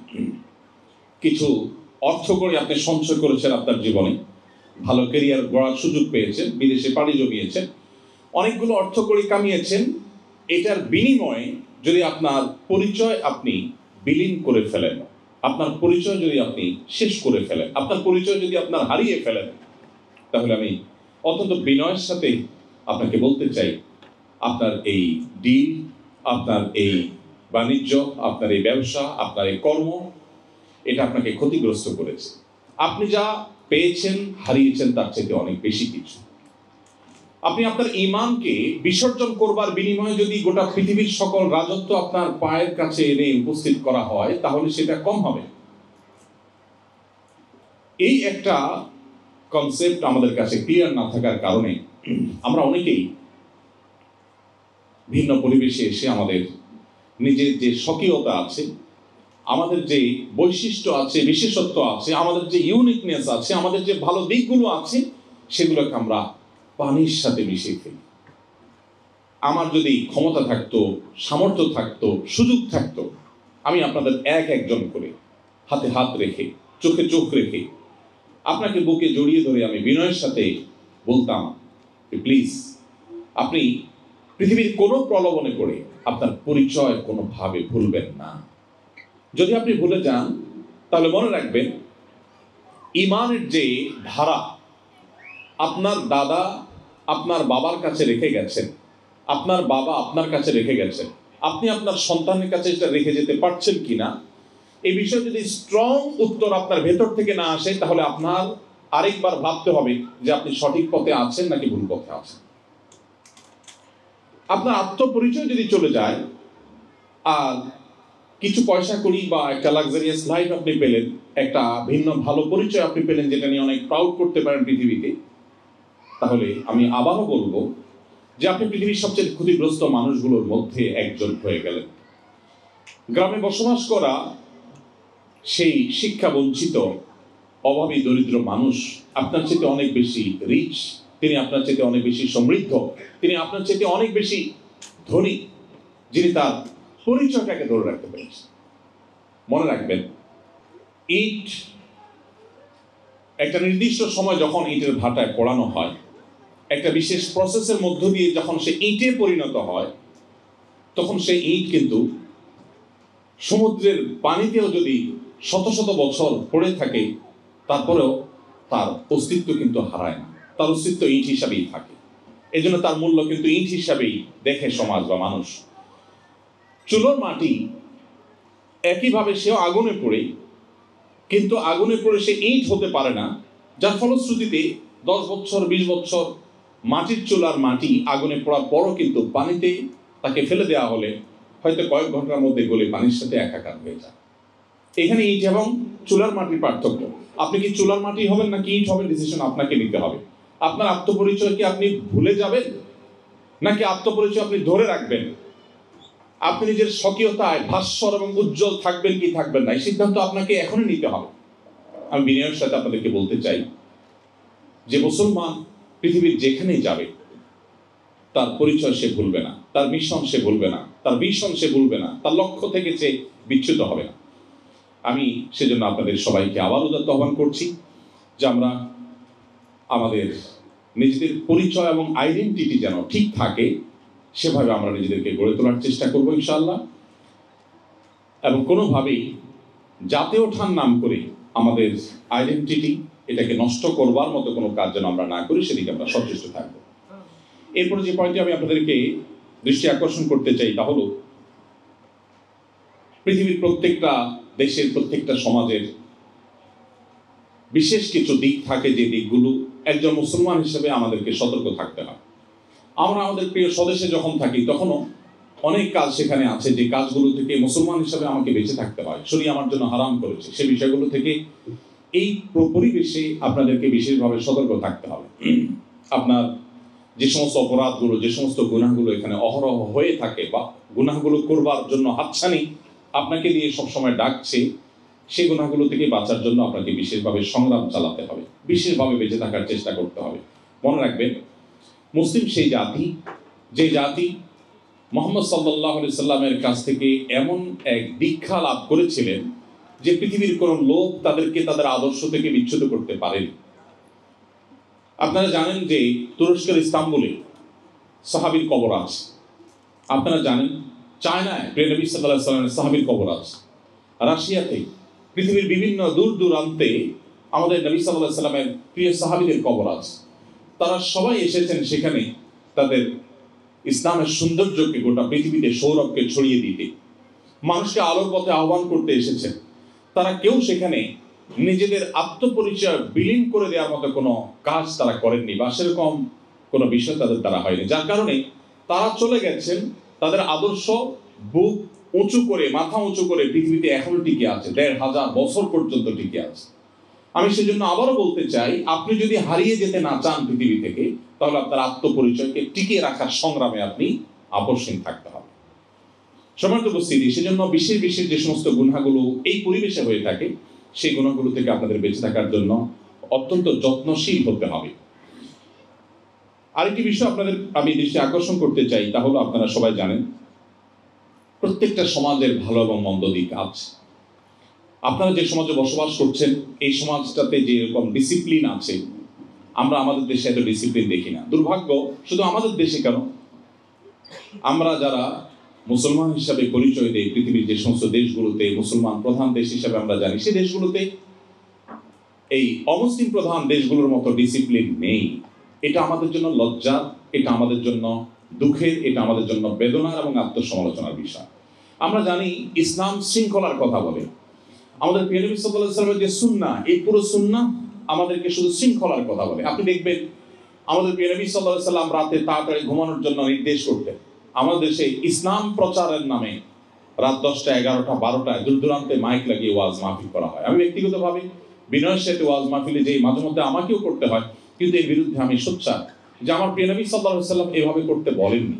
কিছু অর্থ করে আপনি সঞ্চয় করেছেন, আপনার জীবনে ভালো ক্যারিয়ার গড়ার সুযোগ পেয়েছেন, বিদেশে পাড়ি জমিয়েছেন, অনেকগুলো অর্থ করে কামিয়েছেন, এটার বিনিময়ে যদি আপনার পরিচয় আপনি বিলীন করে ফেলেন, আপনার পরিচয় যদি আপনি শেষ করে ফেলেন, আপনার পরিচয় যদি আপনার হারিয়ে ফেলেন, তাহলে আমি অত্যন্ত বিনয়ের সাথে আপনাকে বলতে চাই আপনার এই ডিল, আপনার এই বাণিজ্য, আপনার এই ব্যবসা, আপনার এই কর্ম, এটা আপনাকে ক্ষতিগ্রস্ত করেছে। আপনি যা পেয়েছেন, হারিয়েছেন তার চাইতে অনেক বেশি কিছু। আপনি আপনার ঈমানকে বিসর্জন করবার বিনিময়ে যদি গোটা পৃথিবীর সকল রাজত্ব আপনার পায়ের কাছে এনে উপস্থিত করা হয়, তাহলে সেটা কম হবে। এই একটা কনসেপ্ট আমাদের কাছে ক্লিয়ার না থাকার কারণে আমরা অনেকেই ভিন্ন পরিবেশে এসে আমাদের নিজের যে স্বকীয়তা আছে, আমাদের যে বৈশিষ্ট্য আছে, বিশেষত্ব আছে, আমাদের যে ইউনিকনেস আছে, আমাদের যে ভালো দিকগুলো আছে, সেগুলোকে আমরা পানির সাথে মিশিয়ে ফেলি। আমার যদি ক্ষমতা থাকতো, সামর্থ্য থাকতো, সুযোগ থাকতো, আমি আপনাদের একজন করে হাতে হাত রেখে, চোখে চোখ রেখে, আপনাকে বুকে জড়িয়ে ধরে আমি বিনয়ের সাথে বলতাম প্লিজ আপনি পৃথিবীর কোনো প্রলোভনে পড়ে আপনার পরিচয় কোনোভাবে ভুলবেন না। যদি আপনি ভুলে যান, তাহলে মনে রাখবেন ঈমানের যে ধারা আপনার দাদা আপনার বাবার কাছে রেখে গেছেন, আপনার বাবা আপনার কাছে রেখে গেছেন, আপনি আপনার সন্তানের কাছে এটা রেখে যেতে পারছেন কিনা, এই বিষয়ে যদি স্ট্রং উত্তর আপনার ভেতর থেকে না আসে, তাহলে আপনার আরেকবার ভাবতে হবে যে আপনি সঠিক পথে আছেন নাকি ভুল পথে আছেন। আপনার আত্মপরিচয় যদি চলে যায়, আর কিছু পয়সা করি বা একটা লাক্সারিয়াস লাইফ আপনি পেলেন, একটা ভিন্ন ভালো পরিচয় আপনি পেলেন যেটা নিয়ে অনেক প্রাউড করতে পারেন পৃথিবীতে, তাহলে আমি আবারও বলবো যে আপনি পৃথিবীর সবচেয়ে ক্ষতিগ্রস্ত মানুষগুলোর মধ্যে একজন হয়ে গেলেন। গ্রামে বসবাস করা সেই শিক্ষা বঞ্চিত অভাবী দরিদ্র মানুষ আপনার চাইতে অনেক বেশি রিচ, তিনি আপনার চাইতে অনেক বেশি সমৃদ্ধ, তিনি আপনার চাইতে অনেক বেশি ধনী, যিনি তার পরিচয়টাকে ধরে রাখতে পেরেছেন। মনে রাখবেন, ইট একটা নির্দিষ্ট সময় যখন ইটের ভাটায় পোড়ানো হয়, একটা বিশেষ প্রসেসের মধ্য দিয়ে যখন সে ইটে পরিণত হয়, তখন সেই ইট কিন্তু সমুদ্রের পানিতেও যদি শত শত বছর পড়ে থাকে, তারপরেও তার অস্তিত্ব কিন্তু হারায় না, তার অস্তিত্ব ইট হিসাবেই থাকে। এই জন্য তার মূল্য কিন্তু ইট হিসাবেই দেখে সমাজ বা মানুষ। চুলোর মাটি একইভাবে সেও আগুনে পড়ে, কিন্তু আগুনে পড়ে সে ইট হতে পারে না, যার ফলশ্রুতিতে 10 বছর 20 বছর মাটির চুলার মাটি আগুনে পড়ার পরও কিন্তু পানিতে তাকে ফেলে দেওয়া হলে হয়তো কয়েক ঘন্টার মধ্যে গলে পানির সাথে একাকার হয়ে যায়। এখানে ইট এবং চুলার মাটির পার্থক্য। আপনি কি চুলার মাটি হবেন নাকি ইট হবেন, ডিসিশন আপনাকে নিতে হবে। আপনার আত্মপরিচয় কি আপনি ভুলে যাবেন নাকি আত্মপরিচয় আপনি ধরে রাখবেন? আপনি নিজের স্বকীয়তায় ভাস্বর এবং উজ্জ্বল থাকবেন কি থাকবেন না, এই সিদ্ধান্ত আপনাকে এখনই নিতে হবে। আমি বিনয়ের সাথে আপনাদেরকে বলতে চাই যে মুসলমান পৃথিবীর যেখানেই যাবে তার পরিচয় সে ভুলবে না, তার মিশন সে ভুলবে না, তার ভিশন সে ভুলবে না, তার লক্ষ্য থেকে সে বিচ্যুত হবে না। আমি সেজন্য আপনাদের সবাইকে আবার উদাত্ত আহ্বান করছি যে আমরা আমাদের নিজেদের পরিচয় এবং আইডেন্টিটি যেন ঠিক থাকে সেভাবে আমরা নিজেদেরকে গড়ে তোলার চেষ্টা করবো ইনশাআল্লাহ। এবং কোনোভাবেই জাতে ওঠার নাম করে আমাদের আইডেন্টিটি এটাকে নষ্ট করবার মতো কোনো কাজ যেন আমরা না করি, সেদিকে আমরা সচেষ্ট থাকবো। এরপরে যে পয়েন্টটি আমি আপনাদেরকে দৃষ্টি আকর্ষণ করতে চাই তা হলো পৃথিবীর প্রত্যেকটা দেশের প্রত্যেকটা সমাজের বিশেষ কিছু দিক থাকে যে দিকগুলো একজন মুসলমান হিসেবে আমাদেরকে সতর্ক থাকতে হয়। আমরা আমাদের প্রিয় স্বদেশে যখন থাকি তখনও অনেক কাজ সেখানে আছে যে কাজগুলো থেকে মুসলমান হিসেবে আমাকে বেঁচে থাকতে হয়, শরীয়ত আমার জন্য হারাম করেছে। সে বিষয়গুলো থেকে এই পরিবেশে আপনাদেরকে বিশেষভাবে সতর্ক থাকতে হবে। আপনার যে সমস্ত অপরাধগুলো, যে সমস্ত গুনাহগুলো এখানে অহরহ হয়ে থাকে বা গুনাহগুলো করবার জন্য হাতছানি আপনাকে দিয়ে সবসময় ডাকছে, সেই গুনাহগুলো থেকে বাঁচার জন্য আপনাকে বিশেষভাবে সংগ্রাম চালাতে হবে, বিশেষভাবে বেঁচে থাকার চেষ্টা করতে হবে। মনে রাখবেন, মুসলিম সেই জাতি যে জাতি মুহাম্মদ সাল্লাল্লাহু আলাইহি সাল্লামের কাছ থেকে এমন এক দীক্ষা লাভ করেছিলেন যে পৃথিবীর কোনো লোক তাদেরকে তাদের আদর্শ থেকে বিচ্যুত করতে পারেনি। আপনারা জানেন যে তুরস্কের ইস্তাম্বুলে সাহাবীর কবর আছে। আপনারা জানেন চায়নায় প্রিয় নবী সাল্লাল্লাহু আলাইহি সাল্লামের সাহাবীর কবর আছে। রাশিয়াতে, পৃথিবীর বিভিন্ন দূর দূরান্তে আমাদের নবী সাল্লাল্লাহু আলাইহি সাল্লামের প্রিয় সাহাবীদের কবর আছে। তারা সবাই এসেছেন সেখানে তাদের ইসলামের সৌন্দর্যকে গোটা পৃথিবীতে সৌরভকে ছড়িয়ে দিতে, মানুষকে আলোর পথে আহ্বান করতে এসেছেন। তারা কেউ সেখানে নিজেদের আত্মপরিচয় বিলীন করে দেওয়ার মতো কোনো কাজ তারা করেননি বা সেরকম কোনো বিষয় তাদের দ্বারা হয়নি, যার কারণে তারা চলে গেছেন। তাদের আদর্শ বুক উঁচু করে, মাথা উঁচু করে পৃথিবীতে এখনো টিকে আছে, ১৫০০ বছর পর্যন্ত টিকে আছে। আমি সেজন্য আবারও বলতে চাই, আপনি যদি হারিয়ে যেতে না চান পৃথিবী থেকে, তাহলে আপনার আত্মপরিচয়কে টিকিয়ে রাখার সংগ্রামে আপনি আপোষহীন থাকতে হবে। সম্মানিত উপস্থিতি, সেজন্য বিশেষ বিশেষ যে সমস্ত গুনাহগুলো এই পরিবেশে হয়ে থাকে সেই গুনাহগুলো থেকে আপনাদের বেঁচে থাকার জন্য অত্যন্ত যত্নশীল হতে হবে। আরেকটি বিষয় আপনাদের আমি দৃষ্টি আকর্ষণ করতে চাই, তা হলো আপনারা সবাই জানেন প্রত্যেকটা সমাজের ভালো এবং মন্দ দিক আছে। আপনারা যে সমাজে বসবাস করছেন এই সমাজটাতে যে এরকম ডিসিপ্লিন আছে, আমরা আমাদের দেশে এত ডিসিপ্লিন দেখি না। দুর্ভাগ্য, শুধু আমাদের দেশে কেন, আমরা যারা মুসলমান হিসাবে পরিচয় দেই পৃথিবীর যে সমস্ত দেশগুলোতে মুসলমান প্রধান দেশ হিসাবে আমরা জানি, সেই দেশগুলোতে এই অমুসলিম প্রধান দেশগুলোর মতো ডিসিপ্লিন নেই। এটা আমাদের জন্য লজ্জা, এটা আমাদের জন্য দুঃখের, এটা আমাদের জন্য বেদনার এবং আত্মসমালোচনার বিষয়। আমরা জানি ইসলাম শৃঙ্খলার কথা বলে। আমাদের প্রিয় নবী সাল্লাল্লাহু আলাইহি ওয়াসাল্লামের যে সুন্নাহ, এই পুরো সুন্নাহ আমাদেরকে শুধু শৃঙ্খলার কথা বলে। আপনি দেখবেন আমাদের প্রিয় নবী সাল্লাল্লাহু আলাইহি ওয়াসাল্লাম রাতে তাড়াতাড়ি ঘুমানোর জন্য নির্দেশ করতেন। আমাদের দেশে ইসলাম প্রচারের নামে রাত ১০টা, ১১টা, ১২টায় দূর দূরান্তে মাইক লাগিয়ে ওয়াজ মাহফিল করা হয়। আমি ব্যক্তিগতভাবে বিনয়ের সাথে ওয়াজ মাহফিলে যেই মাঝে মধ্যে আমাকেও করতে হয়, কিন্তু এর বিরুদ্ধে আমি সোচ্চার যে আমার প্রিয় নবী সাল্লাল্লাহু আলাইহি ওয়াসাল্লাম এভাবে করতে বলেননি।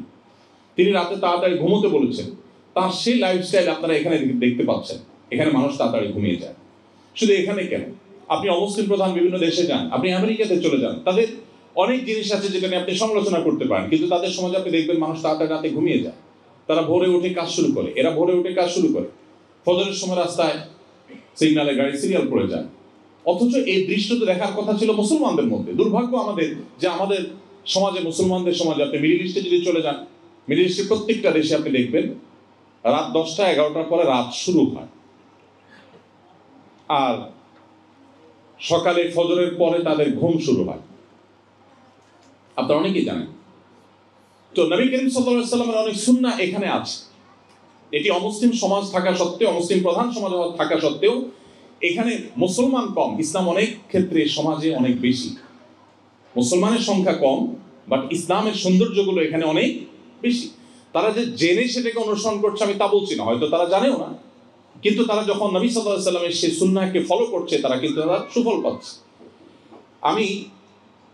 তিনি রাতে তাড়াতাড়ি ঘুমোতে বলেছেন। তার সেই লাইফস্টাইল আপনারা এখানে দেখতে পাচ্ছেন। এখানে মানুষ তাড়াতাড়ি ঘুমিয়ে যায়। শুধু এখানে কেন, আপনি অমুসলিম প্রধান বিভিন্ন দেশে যান, আপনি আমেরিকাতে চলে যান, তাদের অনেক জিনিস আছে যেটা নিয়ে আপনি সমালোচনা করতে পারেন, কিন্তু তাদের সমাজে আপনি দেখবেন মানুষ তাড়াতাড়ি রাতে ঘুমিয়ে যায়। তারা ভোরে উঠে কাজ শুরু করে, এরা ভোরে উঠে কাজ শুরু করে, ফজরের সময় রাস্তায় সিগনালে গাড়ি সিরিয়াল পড়ে যায়। অথচ এই দৃশ্যটা দেখার কথা ছিল মুসলমানদের মধ্যে। দুর্ভাগ্য আমাদের যে আমাদের সমাজে, মুসলমানদের সমাজে, আপনি মিডল ইস্টে যদি চলে যান, মিডল ইস্টের প্রত্যেকটা দেশে আপনি দেখবেন রাত ১০টা, ১১টার পরে রাত শুরু হয়, আর সকালে ফজরের পরে তাদের ঘুম শুরু হয়। আপনারা অনেকেই জানেন। তো নবী করিম সাল্লাল্লাহু আলাইহি ওয়াসাল্লামের অনেক সুন্নাহ এখানে আছে। এটি অমুসলিম সমাজ থাকা সত্ত্বেও, অমুসলিম প্রধান সমাজ থাকা সত্ত্বেও এখানে মুসলমান কম, ইসলাম অনেক ক্ষেত্রে সমাজে অনেক বেশি। মুসলমানের সংখ্যা কম, বাট ইসলামের সৌন্দর্যগুলো এখানে অনেক বেশি। তারা যে জেনে সেটাকে অনুসরণ করছে আমি তা বলছি না, হয়তো তারা জানেও না, কিন্তু তারা যখন নবী সাল্লাল্লাহু আলাইহি ওয়াসাল্লামের সেই সুন্নাহকে ফলো করছে তারা কিন্তু তারা সুফল পাচ্ছে। আমি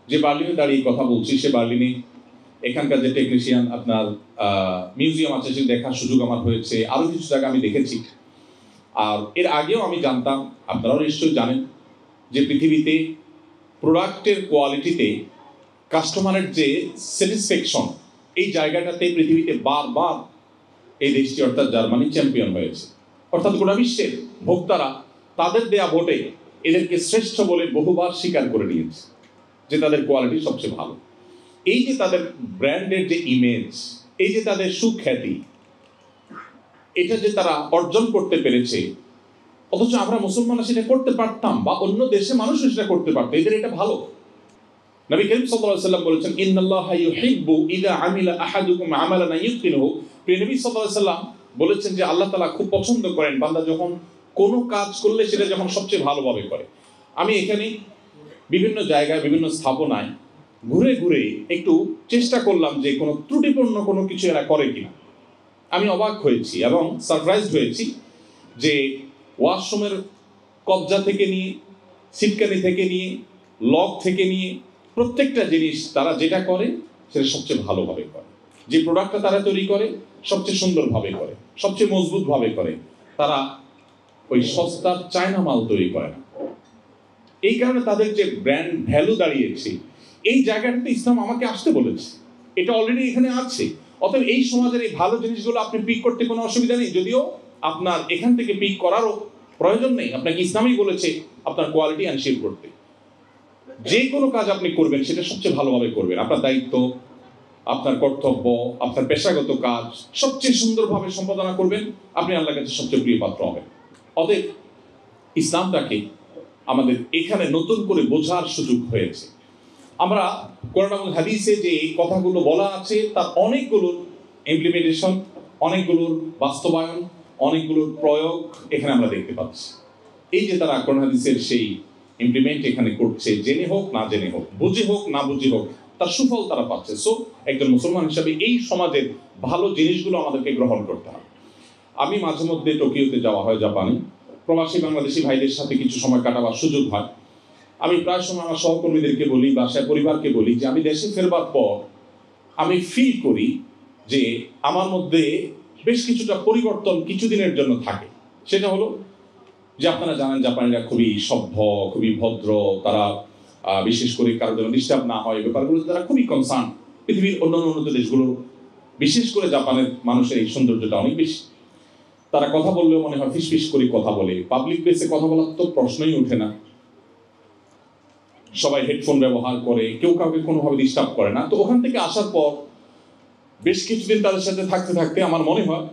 যে বার্লিনে দাঁড়িয়ে কথা বলছি, সে বার্লিনে এখানকার যে টেকনিশিয়ান আপনার মিউজিয়াম আছে সেটা দেখার সুযোগ আমার হয়েছে, আরও কিছু জায়গা আমি দেখেছি। আর এর আগেও আমি জানতাম, আপনারাও নিশ্চয়ই জানেন, যে পৃথিবীতে প্রোডাক্টের কোয়ালিটিতে কাস্টমারের যে স্যাটিসফ্যাকশন, এই জায়গাটাতে পৃথিবীতে বারবার এই দেশটি অর্থাৎ জার্মানি চ্যাম্পিয়ন হয়েছে। অর্থাৎ গোটা বিশ্বের ভোক্তারা তাদের দেয়া ভোটে এদেরকে শ্রেষ্ঠ বলে বহুবার স্বীকার করে নিয়েছে যে তাদের কোয়ালিটি সবচেয়ে ভালো। এই যে তাদের ব্র্যান্ডের যে ইমেজ, এই যে তাদের সুখ্যাতি, এটা যে তারা অর্জন করতে পেরেছে, অথচ আমরা মুসলমানরা সেটা করতে পারতাম, বা অন্য দেশে মানুষও সেটা করতে পারতো, এদের এটা ভালো। নবী করিম সাল্লাল্লাহু আলাইহি ওয়াসাল্লাম বলেছেন, ইন্নাল্লাহা ইউহিব্বু ইযা আমিলা আহাদুকুম আমালান ইউতকিনুহু। প্রিয় নবী সাল্লাল্লাহু আলাইহি ওয়াসাল্লাম বলেছেন যে আল্লাহ তাআলা খুব পছন্দ করেন বান্দা যখন কোনো কাজ করলে সেটা যখন সবচেয়ে ভালোভাবে করে। আমি এখানে বিভিন্ন জায়গায় বিভিন্ন স্থাপনায় ঘুরে ঘুরে একটু চেষ্টা করলাম যে কোনো ত্রুটিপূর্ণ কোনো কিছু এরা করে কিনা। আমি অবাক হয়েছি এবং সারপ্রাইজড হয়েছি যে ওয়াশরুমের কবজা থেকে নিয়ে, সিটকানি থেকে নিয়ে, লক থেকে নিয়ে প্রত্যেকটা জিনিস তারা যেটা করে সেটা সবচেয়ে ভালোভাবে করে। যে প্রোডাক্টটা তারা তৈরি করে সবচেয়ে সুন্দরভাবে করে, সবচেয়ে মজবুতভাবে করে। তারা ওই সস্তার চায়না মাল তৈরি করে না। এই কারণে তাদের যে ব্র্যান্ড ভ্যালু দাঁড়িয়েছে, এই জায়গাটাতে ইসলাম আমাকে আসতে বলেছে, এটা অলরেডি এখানে আছে। অতএব এই সমাজের এই ভালো জিনিসগুলো আপনি পিক করতে কোনো অসুবিধা নেই, যদিও আপনার এখান থেকে পিক করারও প্রয়োজন নেই। আপনাকে ইসলামই বলেছে আপনার কোয়ালিটি এনশিওর করতে। যে কোনো কাজ আপনি করবেন সেটা সবচেয়ে ভালোভাবে করবেন। আপনার দায়িত্ব, আপনার কর্তব্য, আপনার পেশাগত কাজ সবচেয়ে সুন্দরভাবে সম্পাদনা করবেন, আপনি আল্লাহর কাছে সবচেয়ে প্রিয় পাত্র হবেন। অতএব ইসলামটাকে আমাদের এখানে নতুন করে বোঝার সুযোগ হয়েছে। আমরা কোরআন এবং হাদিসে যে কথাগুলো বলা আছে তার অনেকগুলোর ইমপ্লিমেন্টেশন, অনেকগুলোর বাস্তবায়ন, অনেকগুলোর প্রয়োগ এখানে আমরা দেখতে পাচ্ছি। এই যে তারা কোরআন হাদিসের সেই ইমপ্লিমেন্ট এখানে করছে, জেনে হোক না জেনে হোক, বুঝে হোক না বুঝে হোক, তার সুফল তারা পাচ্ছে। সো একজন মুসলমান হিসাবে এই সমাজের ভালো জিনিসগুলো আমাদেরকে গ্রহণ করতে হবে। আমি মাঝে মধ্যে টোকিওতে যাওয়া হয়, জাপানে প্রবাসী বাংলাদেশি ভাইদের সাথে কিছু সময় কাটাবার সুযোগ হয়। আমি প্রায় সময় আমার সহকর্মীদেরকে বলি, বাসায় পরিবারকে বলি যে আমি দেশে ফেরবার পর আমি ফিল করি যে আমার মধ্যে বেশ কিছুটা পরিবর্তন কিছুদিনের জন্য থাকে। সেটা হলো যে আপনারা জানেন জাপানিরা খুবই সভ্য, খুবই ভদ্র, তারা বিশেষ করে কারোর জন্য ডিস্টার্ব না হয় ব্যাপারগুলোতে তারা খুবই কনসার্ন। পৃথিবীর অন্যান্য উন্নত দেশগুলো, বিশেষ করে জাপানের মানুষের এই সৌন্দর্যটা অনেক বেশি। তারা কথা বললেও মনে হয় ফিসফিস করে কথা বলে, পাবলিক প্লেসে কথা বলার তো প্রশ্নই ওঠে না, সবাই হেডফোন ব্যবহার করে, কেউ কাউকে কোনোভাবে ডিস্টার্ব করে না। তো ওখান থেকে আসার পর বেশ কিছুদিন তাদের সাথে থাকতে থাকতে আমার মনে হয়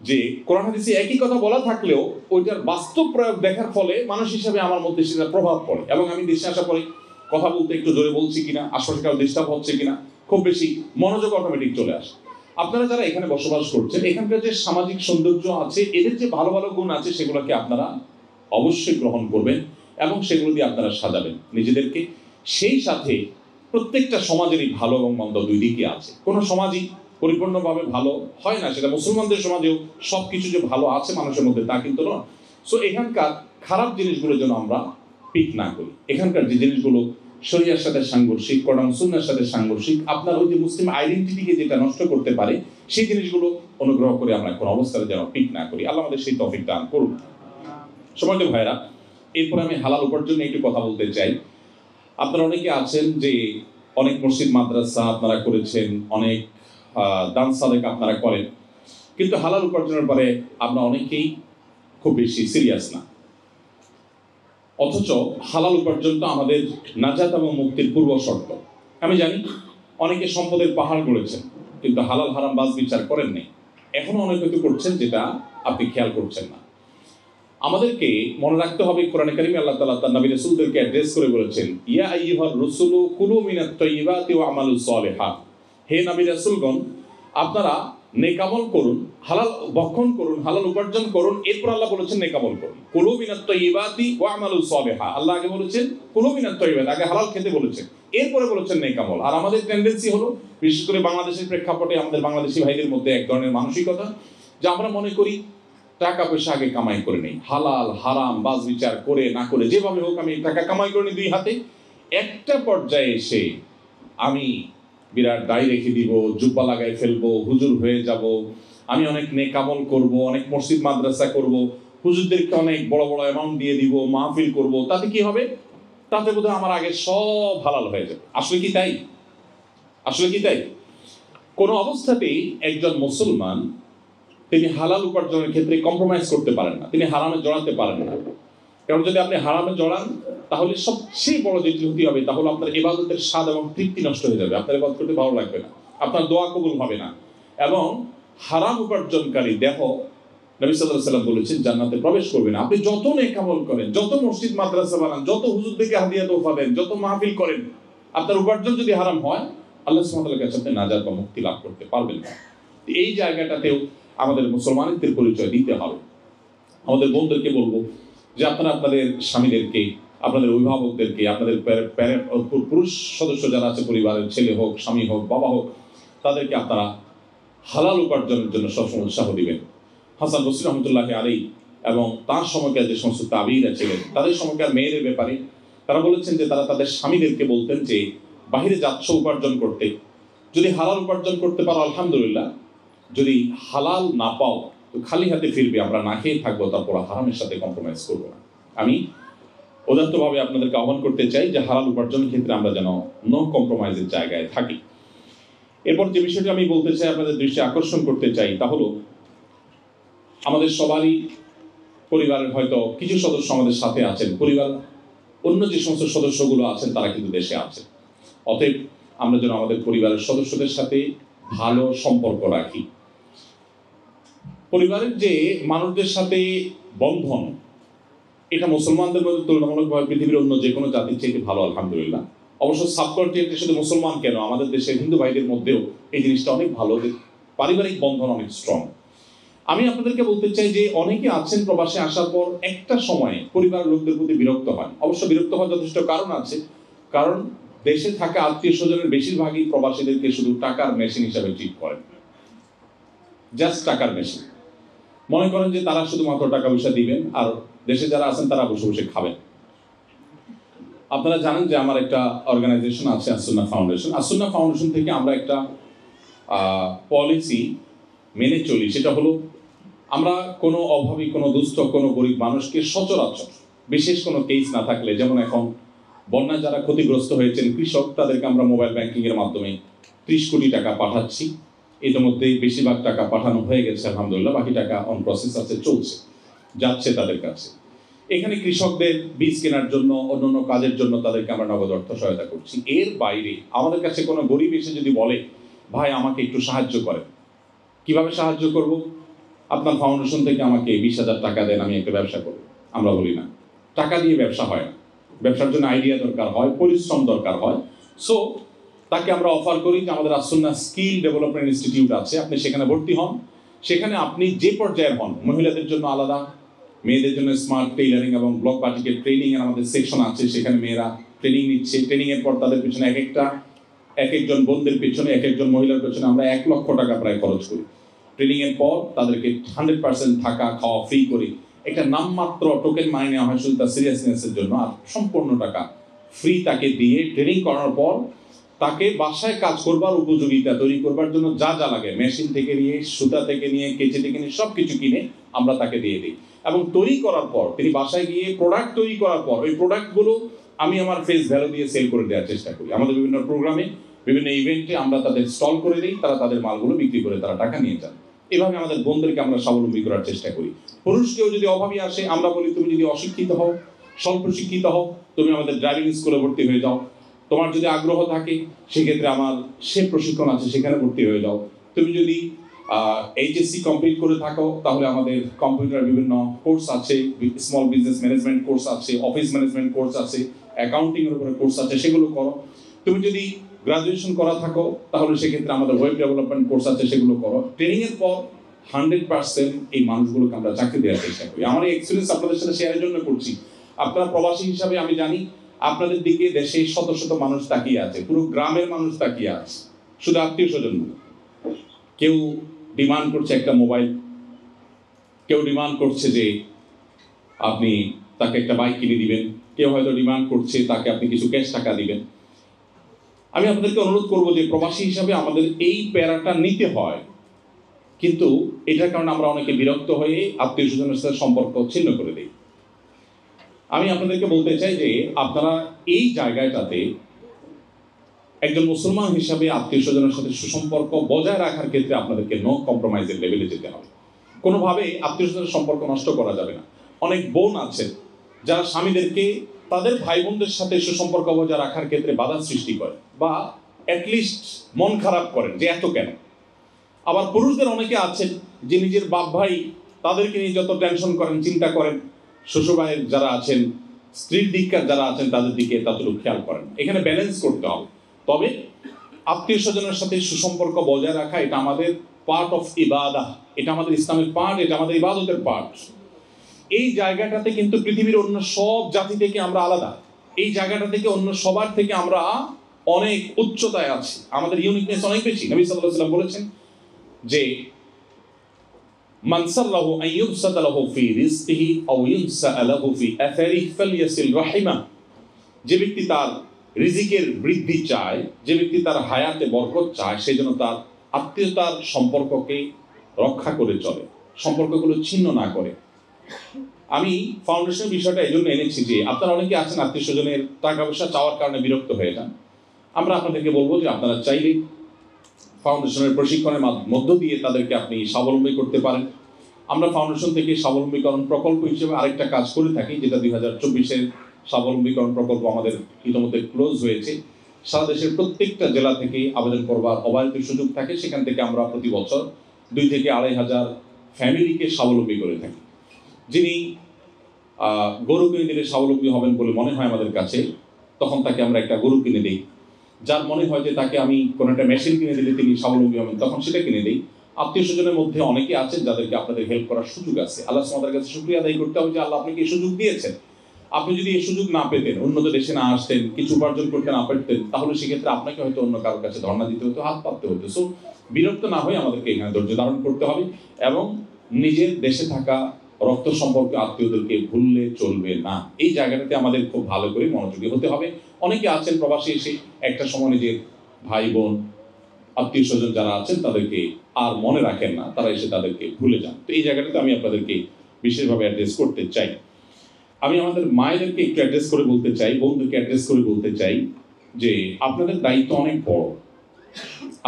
যে কোরআন হাদিসে একই কথা বলা থাকলেও ওইটার বাস্তব প্রয়োগ দেখার ফলে মানুষ হিসাবে আমার মধ্যে সেটা প্রভাব পড়ে, এবং আমি দেশে আসার পরে কথা বলতে একটু জোরে বলছি কিনা, আশপাশে কারো ডিস্টার্ব হচ্ছে কিনা, খুব বেশি মনোযোগ অটোমেটিক চলে আসে। আপনারা যারা এখানে বসবাস করছেন, এখানকার যে সামাজিক সৌন্দর্য আছে, এদের যে ভালো ভালো গুণ আছে, সেগুলোকে আপনারা অবশ্যই গ্রহণ করবেন এবং সেগুলো দিয়ে আপনারা সাজাবেন নিজেদেরকে। সেই সাথে প্রত্যেকটা সমাজেরই ভালো এবং মন্দ দুই দিকই আছে। কোনো সমাজই পরিপূর্ণভাবে ভালো হয় না, সেটা মুসলমানদের সমাজেও সব কিছু যে ভালো আছে মানুষের মধ্যে তা কিন্তু নয়। সো এখানকার খারাপ জিনিসগুলো যেন আমরা পিক না করি। এখানকার যে জিনিসগুলো শরিয়ার সাথে সাংঘর্ষিক, কোরআন সুন্নাহর সাথে সাংঘর্ষিক, আপনার ওই যে মুসলিম আইডেন্টিটিকে যেটা নষ্ট করতে পারে, সেই জিনিসগুলো অনুগ্রহ করে আমরা কোনো অবস্থায় যেন পিক না করি। আল্লাহ আমাদের সেই তৌফিক দান করুন। সম্মানিত ভাইরা, এরপরে আমি হালাল উপার্জন নিয়ে একটু কথা বলতে চাই। আপনারা অনেকে আছেন যে অনেক মসজিদ মাদ্রাসা আপনারা করেছেন, অনেক দান সাদেক আপনারা করেন, কিন্তু হালাল উপার্জনের পরে আমরা অনেকেই খুব বেশি সিরিয়াস না। অথচ হালাল উপার্জনটা আমাদের নাজাত এবং মুক্তির পূর্ব শর্ত। আমি জানি অনেকে সম্পদের পাহাড় গড়েছেন কিন্তু হালাল হারাম বাজ বিচার করেন নাই, এখনো অনেক কিছু করছেন যেটা আপনি খেয়াল করছেন না। আমাদেরকে মনে রাখতে হবে, কোরআনে কারিমে আল্লাহ তাআলা তার নবী রাসূলদেরকে অ্যাড্রেস করে বলেছেন, ইয়া আইয়ুহার রাসূলু কুলু মিনাত তাইয়্যিবাতি ওয়া আমালুস সালিহাত। হে নবী রাসূলগণ, আপনারা নেকামল করুন, হালাল ভক্ষণ করুন, হালাল উপার্জন করুন, এরপর আল্লাহ বলেছেন নেকামল করুন। কুলু মিনাত তাইয়্যিবাতি ওয়া আমালু সালিহা। আল্লাহ আগে বলেছেন কুলু মিনাত তাইয়্যিবাত, আগে হালাল খেতে বলেছেন, এরপরে বলেছেন নেকামল। আর আমাদের টেন্ডেন্সি হলো, বিশেষ করে বাংলাদেশের প্রেক্ষাপটে আমাদের বাংলাদেশি ভাইদের মধ্যে এক ধরনের মানসিকতা যে আমরা মনে করি টাকা পয়সা আগে কামাই করে নেই, হালাল হারাম বাজ বিচার করে না করে যেভাবে হোক আমি টাকা কামাই করে নিই দুই হাতে, একটা পর্যায়ে এসে আমি বিরাট দাড়ি রেখে দিব, জুব্বা লাগাই ফেলবো, হুজুর হয়ে যাব, আমি অনেক নেকামল করব, অনেক মসজিদ মাদ্রাসা করব, হুজুরদেরকে অনেক বড় বড় অ্যামাউন্ট দিয়ে দিব, মাহফিল করব, তাতে কি হবে? তাতে বোধহয় আমার আগে সব হালাল হয়ে যাবে। আসলে কি তাই? আসলে কি তাই? কোনো অবস্থাতেই একজন মুসলমান তিনি হালাল উপার্জনের ক্ষেত্রে কম্প্রোমাইজ করতে পারেন না, তিনি হারামে জড়াতে পারেন না। কারণ যদি আপনি হারামে জড়ান তাহলে সবচেয়ে বড় যে ত্রুটি হবে তাহলে আপনার ইবাদতের স্বাদ এবং তৃপ্তি নষ্ট হয়ে যাবে, আপনার ইবাদত করতে ভালো লাগবে না, আপনার দোয়া কবুল হবে না। এবং হারাম উপার্জনকারী দেহ নবী সাল্লাল্লাহু আলাইহি ওয়াসাল্লাম বলেছেন জান্নাতে প্রবেশ করবে না। আপনি যত নেক আমল করেন, যত মসজিদ মাদ্রাসা বানান, যত হুজুরদেরকে হাদিয়া তোফা দেন, যত মাহফিল করেন, আপনার উপার্জন যদি হারাম হয় আল্লাহ সুবহানাহু ওয়া তাআলার কাছে আপনি নাজাত বা মুক্তি লাভ করতে পারবেন না। এই জায়গাটাতেও আমাদের মুসলমানদের পরিচয় দিতে হবে। আমাদের বোনদেরকে বলবো যে আপনারা আপনাদের স্বামীদেরকে, আপনাদের অভিভাবকদেরকে, আপনাদের পুরুষ সদস্য যারা আছে পরিবারের, ছেলে হোক, স্বামী হোক, বাবা হোক, তাদেরকে আপনারা হালাল উপার্জনের জন্য সবসময় উৎসাহ দিবেন। হাসান বসরি রহমতুল্লাহ আলাইহি এবং তার সময়কার যে সমস্ত তাবিঈরা ছিলেন তাদের সময়কার মেয়েদের ব্যাপারে তারা বলেছেন যে তারা তাদের স্বামীদেরকে বলতেন যে বাহিরে যাচ্ছ উপার্জন করতে, যদি হালাল উপার্জন করতে পারো আলহামদুলিল্লাহ, যদি হালাল না পাও তো খালি হাতে ফিরবে, আমরা না খেয়ে থাকবো, তারপর হারামের সাথে কম্প্রোমাইজ করবো না। আমি উদাত্তভাবে আপনাদেরকে আহ্বান করতে চাই যে হালাল উপার্জনের ক্ষেত্রে আমরা যেন নো কম্প্রোমাইজের জায়গায় থাকি। এরপর যে বিষয়টি আমি বলতে চাই, আপনাদের দৃষ্টি আকর্ষণ করতে চাই, তা হলো আমাদের সবারই পরিবারের হয়তো কিছু সদস্য আমাদের সাথে আছেন, পরিবার অন্য যে সমস্ত সদস্যগুলো আছেন তারা কিন্তু দেশে আছে। অতএব আমরা যেন আমাদের পরিবারের সদস্যদের সাথে ভালো সম্পর্ক রাখি। পরিবারের যে মানুষদের সাথে বন্ধন, এটা মুসলমানদের মধ্যে তুলনামূলকভাবে পৃথিবীর অন্য যে কোনো জাতির চেয়ে ভালো আলহামদুলিল্লাহ। অবশ্য সাবকন্টিনেন্টে শুধু মুসলমান কেন, আমাদের দেশের হিন্দু ভাইদের মধ্যেও এই জিনিসটা অনেক ভালো, পারিবারিক বন্ধন অনেক স্ট্রং। আমি আপনাদেরকে বলতে চাই যে অনেকে আছেন প্রবাসে আসার পর একটা সময়ে পরিবারের লোকদের প্রতি বিরক্ত হয়। অবশ্য বিরক্ত হওয়ার যথেষ্ট কারণ আছে, কারণ দেশে থাকা আত্মীয় স্বজনের বেশিরভাগই প্রবাসীদেরকে শুধু টাকার মেশিন হিসাবে ট্রিট করেন, জাস্ট টাকার মেশিন। মনে করেন যে তারা শুধুমাত্র টাকা পয়সা দিবেন আর দেশে যারা আছেন তারা বসে বসে খাবেন। আপনারা জানেন যে আমার একটা অর্গানাইজেশন আছে আসুন্নাহ ফাউন্ডেশন। আসুন্নাহ ফাউন্ডেশন থেকে আমরা একটা পলিসি মেনে চলি, সেটা হলো আমরা কোনো অভাবী, কোনো দুস্থ, কোনো গরিব মানুষকে সচরাচর, বিশেষ কোনো কেস না থাকলে, যেমন এখন বন্যায় যারা ক্ষতিগ্রস্ত হয়েছেন কৃষক, তাদেরকে আমরা মোবাইল ব্যাংকিংয়ের মাধ্যমে 30 কোটি টাকা পাঠাচ্ছি। ইতিমধ্যে বেশিরভাগ টাকা পাঠানো হয়ে গেছে আলহামদুলিল্লাহ, বাকি টাকা অন প্রসেস আছে, চলছে, যাচ্ছে তাদের কাছে। এখানে কৃষকদের বীজ কেনার জন্য, অন্যান্য কাজের জন্য তাদেরকে আমরা নগদ অর্থ সহায়তা করছি। এর বাইরে আমাদের কাছে কোনো গরিব এসে যদি বলে ভাই আমাকে একটু সাহায্য করেন, কিভাবে সাহায্য করব? আপনার ফাউন্ডেশন থেকে আমাকে 20,000 টাকা দেন, আমি একটা ব্যবসা করব। আমরা বলি না, টাকা দিয়ে ব্যবসা হয় না, ব্যবসার জন্য আইডিয়া দরকার হয়, পরিশ্রম দরকার হয়। সো তাকে আমরা অফার করি যে আমাদের আসুন্নাহ স্কিল ডেভেলপমেন্ট ইনস্টিটিউট আছে, আপনি সেখানে ভর্তি হন। সেখানে আপনি যে পর্যায়ের হন, মহিলাদের জন্য আলাদা, মেয়েদের জন্য স্মার্ট টেইলারিং এবং ব্লক বাটিকের ট্রেনিং এর আমাদের সেকশন আছে, সেখানে মেয়েরা ট্রেনিং নিচ্ছে। ট্রেনিং এর পর তাদের পিছনে এক একজন বোনদের পিছনে, এক একজন মহিলার পিছনে আমরা 1 লক্ষ টাকা প্রায় খরচ করি। ট্রেনিং এর পর তাদেরকে 100% থাকা খাওয়া ফ্রি করি। একটা নামমাত্র টোকেন মানি নেওয়া হয় শুধু তার সিরিয়াসনেসের জন্য, আর সম্পূর্ণ টাকা ফ্রি তাকে দিয়ে ট্রেনিং করার পর তাকে বাসায় কাজ করবার উপযোগিতা তৈরি করবার জন্য যা যা লাগে, মেশিন থেকে নিয়ে, সুতা থেকে নিয়ে, কেচি থেকে নিয়ে সব কিছু কিনে আমরা তাকে দিয়ে দিই। এবং তৈরি করার পর তিনি বাসায় গিয়ে প্রোডাক্ট তৈরি করার পর ওই প্রোডাক্টগুলো আমি আমার ফেস ভ্যালু দিয়ে সেল করে দেওয়ার চেষ্টা করি। আমাদের বিভিন্ন প্রোগ্রামে, বিভিন্ন ইভেন্টে আমরা তাদের স্টল করে দিই, তারা তাদের মালগুলো বিক্রি করে তারা টাকা নিয়ে যান। এভাবে আমাদের বোনদেরকে আমরা স্বাবলম্বী করার চেষ্টা করি। পুরুষ কেউ যদি অভাবী আসে, আমরা বলি তুমি যদি অশিক্ষিত হও, স্বল্প শিক্ষিত হও, তুমি আমাদের ড্রাইভিং স্কুলে ভর্তি হয়ে যাও। তোমার যদি আগ্রহ থাকে সেক্ষেত্রে আমার সে প্রশিক্ষণ আছে, সেখানে ভর্তি হয়ে যাও। তুমি যদি এইচএসসি কমপ্লিট করে থাকো তাহলে আমাদের কম্পিউটার বিভিন্ন কোর্স আছে, স্মল বিজনেস ম্যানেজমেন্ট কোর্স আছে, অফিস ম্যানেজমেন্ট কোর্স আছে, অ্যাকাউন্টিং এর উপরে কোর্স আছে, সেগুলো করো। তুমি যদি গ্রাজুয়েশন করা থাকো তাহলে সেক্ষেত্রে আমাদের ওয়েব ডেভেলপমেন্ট কোর্স আছে, সেগুলো করো। ট্রেনিংয়ের পর 100% এই মানুষগুলোকে আমরা চাকরি দেওয়ার চেষ্টা করি। আমার এই এক্সপিরিয়েন্স আপনাদের সাথে শেয়ারের জন্য করছি। আপনারা প্রবাসী হিসাবে আমি জানি আপনাদের দিকে দেশে শত শত মানুষ তাকিয়ে আছে, পুরো গ্রামের মানুষ তাকিয়ে আছে, শুধু আত্মীয় স্বজন। কেউ ডিমান্ড করছে একটা মোবাইল, কেউ ডিমান্ড করছে যে আপনি তাকে একটা বাইক কিনে দিবেন, কেউ হয়তো ডিমান্ড করছে তাকে আপনি কিছু ক্যাশ টাকা দিবেন। আমি আপনাদেরকে অনুরোধ করবো যে প্রবাসী হিসাবে আমাদের এই প্যারাটা নিতে হয়, কিন্তু এটার কারণে আমরা অনেকে বিরক্ত হয়ে আত্মীয় স্বজনের সাথে সম্পর্ক ছিন্ন করে দিই। আমি আপনাদেরকে বলতে চাই যে আপনারা এই জায়গাটাতে একজন মুসলমান হিসাবে আত্মীয় স্বজনের সাথে সুসম্পর্ক বজায় রাখার ক্ষেত্রে আপনাদেরকে নো কম্প্রোমাইজের লেভেলে যেতে হবে। কোনোভাবে আত্মীয় স্বজনের সম্পর্ক নষ্ট করা যাবে না। অনেক বোন আছে যারা স্বামীদেরকে তাদের ভাই বোনদের সাথে সুসম্পর্ক বজায় রাখার ক্ষেত্রে বাধা সৃষ্টি করে বা অ্যাটলিস্ট মন খারাপ করেন যে এত কেন। আবার পুরুষদের অনেকে আছেন যে নিজের বাপ ভাই তাদেরকে নিয়ে যত টেনশন করেন, চিন্তা করেন, শ্বশুর ভাইয়ের যারা আছেন, স্ত্রীর দিককার যারা আছেন তাদের দিকে ততটুকু খেয়াল করেন। এখানে ব্যালেন্স করতে হবে। তবে আত্মীয় স্বজনের সাথে সুসম্পর্ক বজায় রাখা এটা আমাদের পার্ট অফ ইবাদাহ, এটা আমাদের ইসলামের পার্ট, এটা আমাদের ইবাদতের পার্ট। এই জায়গাটাতে কিন্তু পৃথিবীর অন্য সব জাতি থেকে আমরা আলাদা। এই জায়গাটা থেকে অন্য সবার থেকে আমরা অনেক উচ্চতায় আছি, আমাদের ইউনিকনেস অনেক বেশি। নবী সাল্লাল্লাহু আলাইহি ওয়াসাল্লাম বলেছেন যে মান সাল্লাহু আন ইউবসাতা লাহু ফি রিজকিহি আও ইউনসা লাহু ফি আথারিহি ফালইয়াসিল রাহিমা। যে ব্যক্তি তার রিজিকের বৃদ্ধি চায়, যে ব্যক্তি তার হায়াতে বরকত চায়, সে যেন তার আত্মীয়তার সম্পর্ককে রক্ষা করে চলে, সম্পর্কগুলো ছিন্ন না করে। আমি ফাউন্ডেশনের বিষয়টা এই জন্য এনেছি যে আপনারা অনেকে আছেন আত্মীয় স্বজনের টাকা পয়সা চাওয়ার কারণে বিরক্ত হয়ে যান। আমরা আপনাদেরকে বলবো যে আপনারা চাইলে ফাউন্ডেশনের প্রশিক্ষণের মধ্য দিয়ে তাদেরকে আপনি স্বাবলম্বী করতে পারেন। আমরা ফাউন্ডেশন থেকে স্বাবলম্বীকরণ প্রকল্প হিসেবে আরেকটা কাজ করে থাকি, যেটা 2024-এর স্বাবলম্বীকরণ প্রকল্প আমাদের ইতিমধ্যে ক্লোজ হয়েছে। সারা দেশের প্রত্যেকটা জেলা থেকে আবেদন করবার অবারিত সুযোগ থাকে। সেখান থেকে আমরা প্রতি বছর 2 থেকে 2,500 ফ্যামিলিকে স্বাবলম্বী করে থাকি। যিনি গরু কিনে দিলে স্বাবলম্বী হবেন বলে মনে হয় আমাদের কাছে, তখন তাকে আমরা একটা গরু কিনে দিই। যার মনে হয় যে তাকে আমি কোনো একটা মেশিন কিনে দিলে তিনি স্বাবলম্বী হবেন, তখন সেটা কিনে দিই। আত্মীয় স্বজনের মধ্যে অনেকে আছেন যাদেরকে আপনাদের হেল্প করার সুযোগ আছে। আল্লাহ সুবহানাহু কাছে শুকরিয়া আদায় করতে হবে যে আল্লাহ আপনাকে এই সুযোগ দিয়েছেন। আপনি যদি এই সুযোগ না পেতেন, উন্নত দেশে না আসতেন, কিছু উপার্জন করতে না পারতেন, তাহলে সেক্ষেত্রে আপনাকে হয়তো অন্য কারোর কাছে ধর্ণা দিতে হতো, হাত পাততে হতো। সো বিরক্ত না হয়ে আমাদেরকে এখানে ধৈর্য ধারণ করতে হবে এবং নিজের দেশে থাকা রক্ত সম্পর্কে আত্মীয়দেরকে ভুললে চলবে না। এই জায়গাটাতে আমাদের খুব ভালো করে মনোযোগী হতে হবে। অনেকে আছেন প্রবাসী এসে একটা সময় নিজের ভাই বোন আত্মীয় স্বজন যারা আছেন তাদেরকে আর মনে রাখেন না, তারা এসে তাদেরকে ভুলে যান। তো এই জায়গাটাতে আমি আপনাদেরকে বিশেষভাবে অ্যাড্রেস করতে চাই। আমি আমাদের মায়েদেরকে একটু অ্যাড্রেস করে বলতে চাই, বোনদেরকে অ্যাড্রেস করে বলতে চাই যে আপনাদের দায়িত্ব অনেক বড়।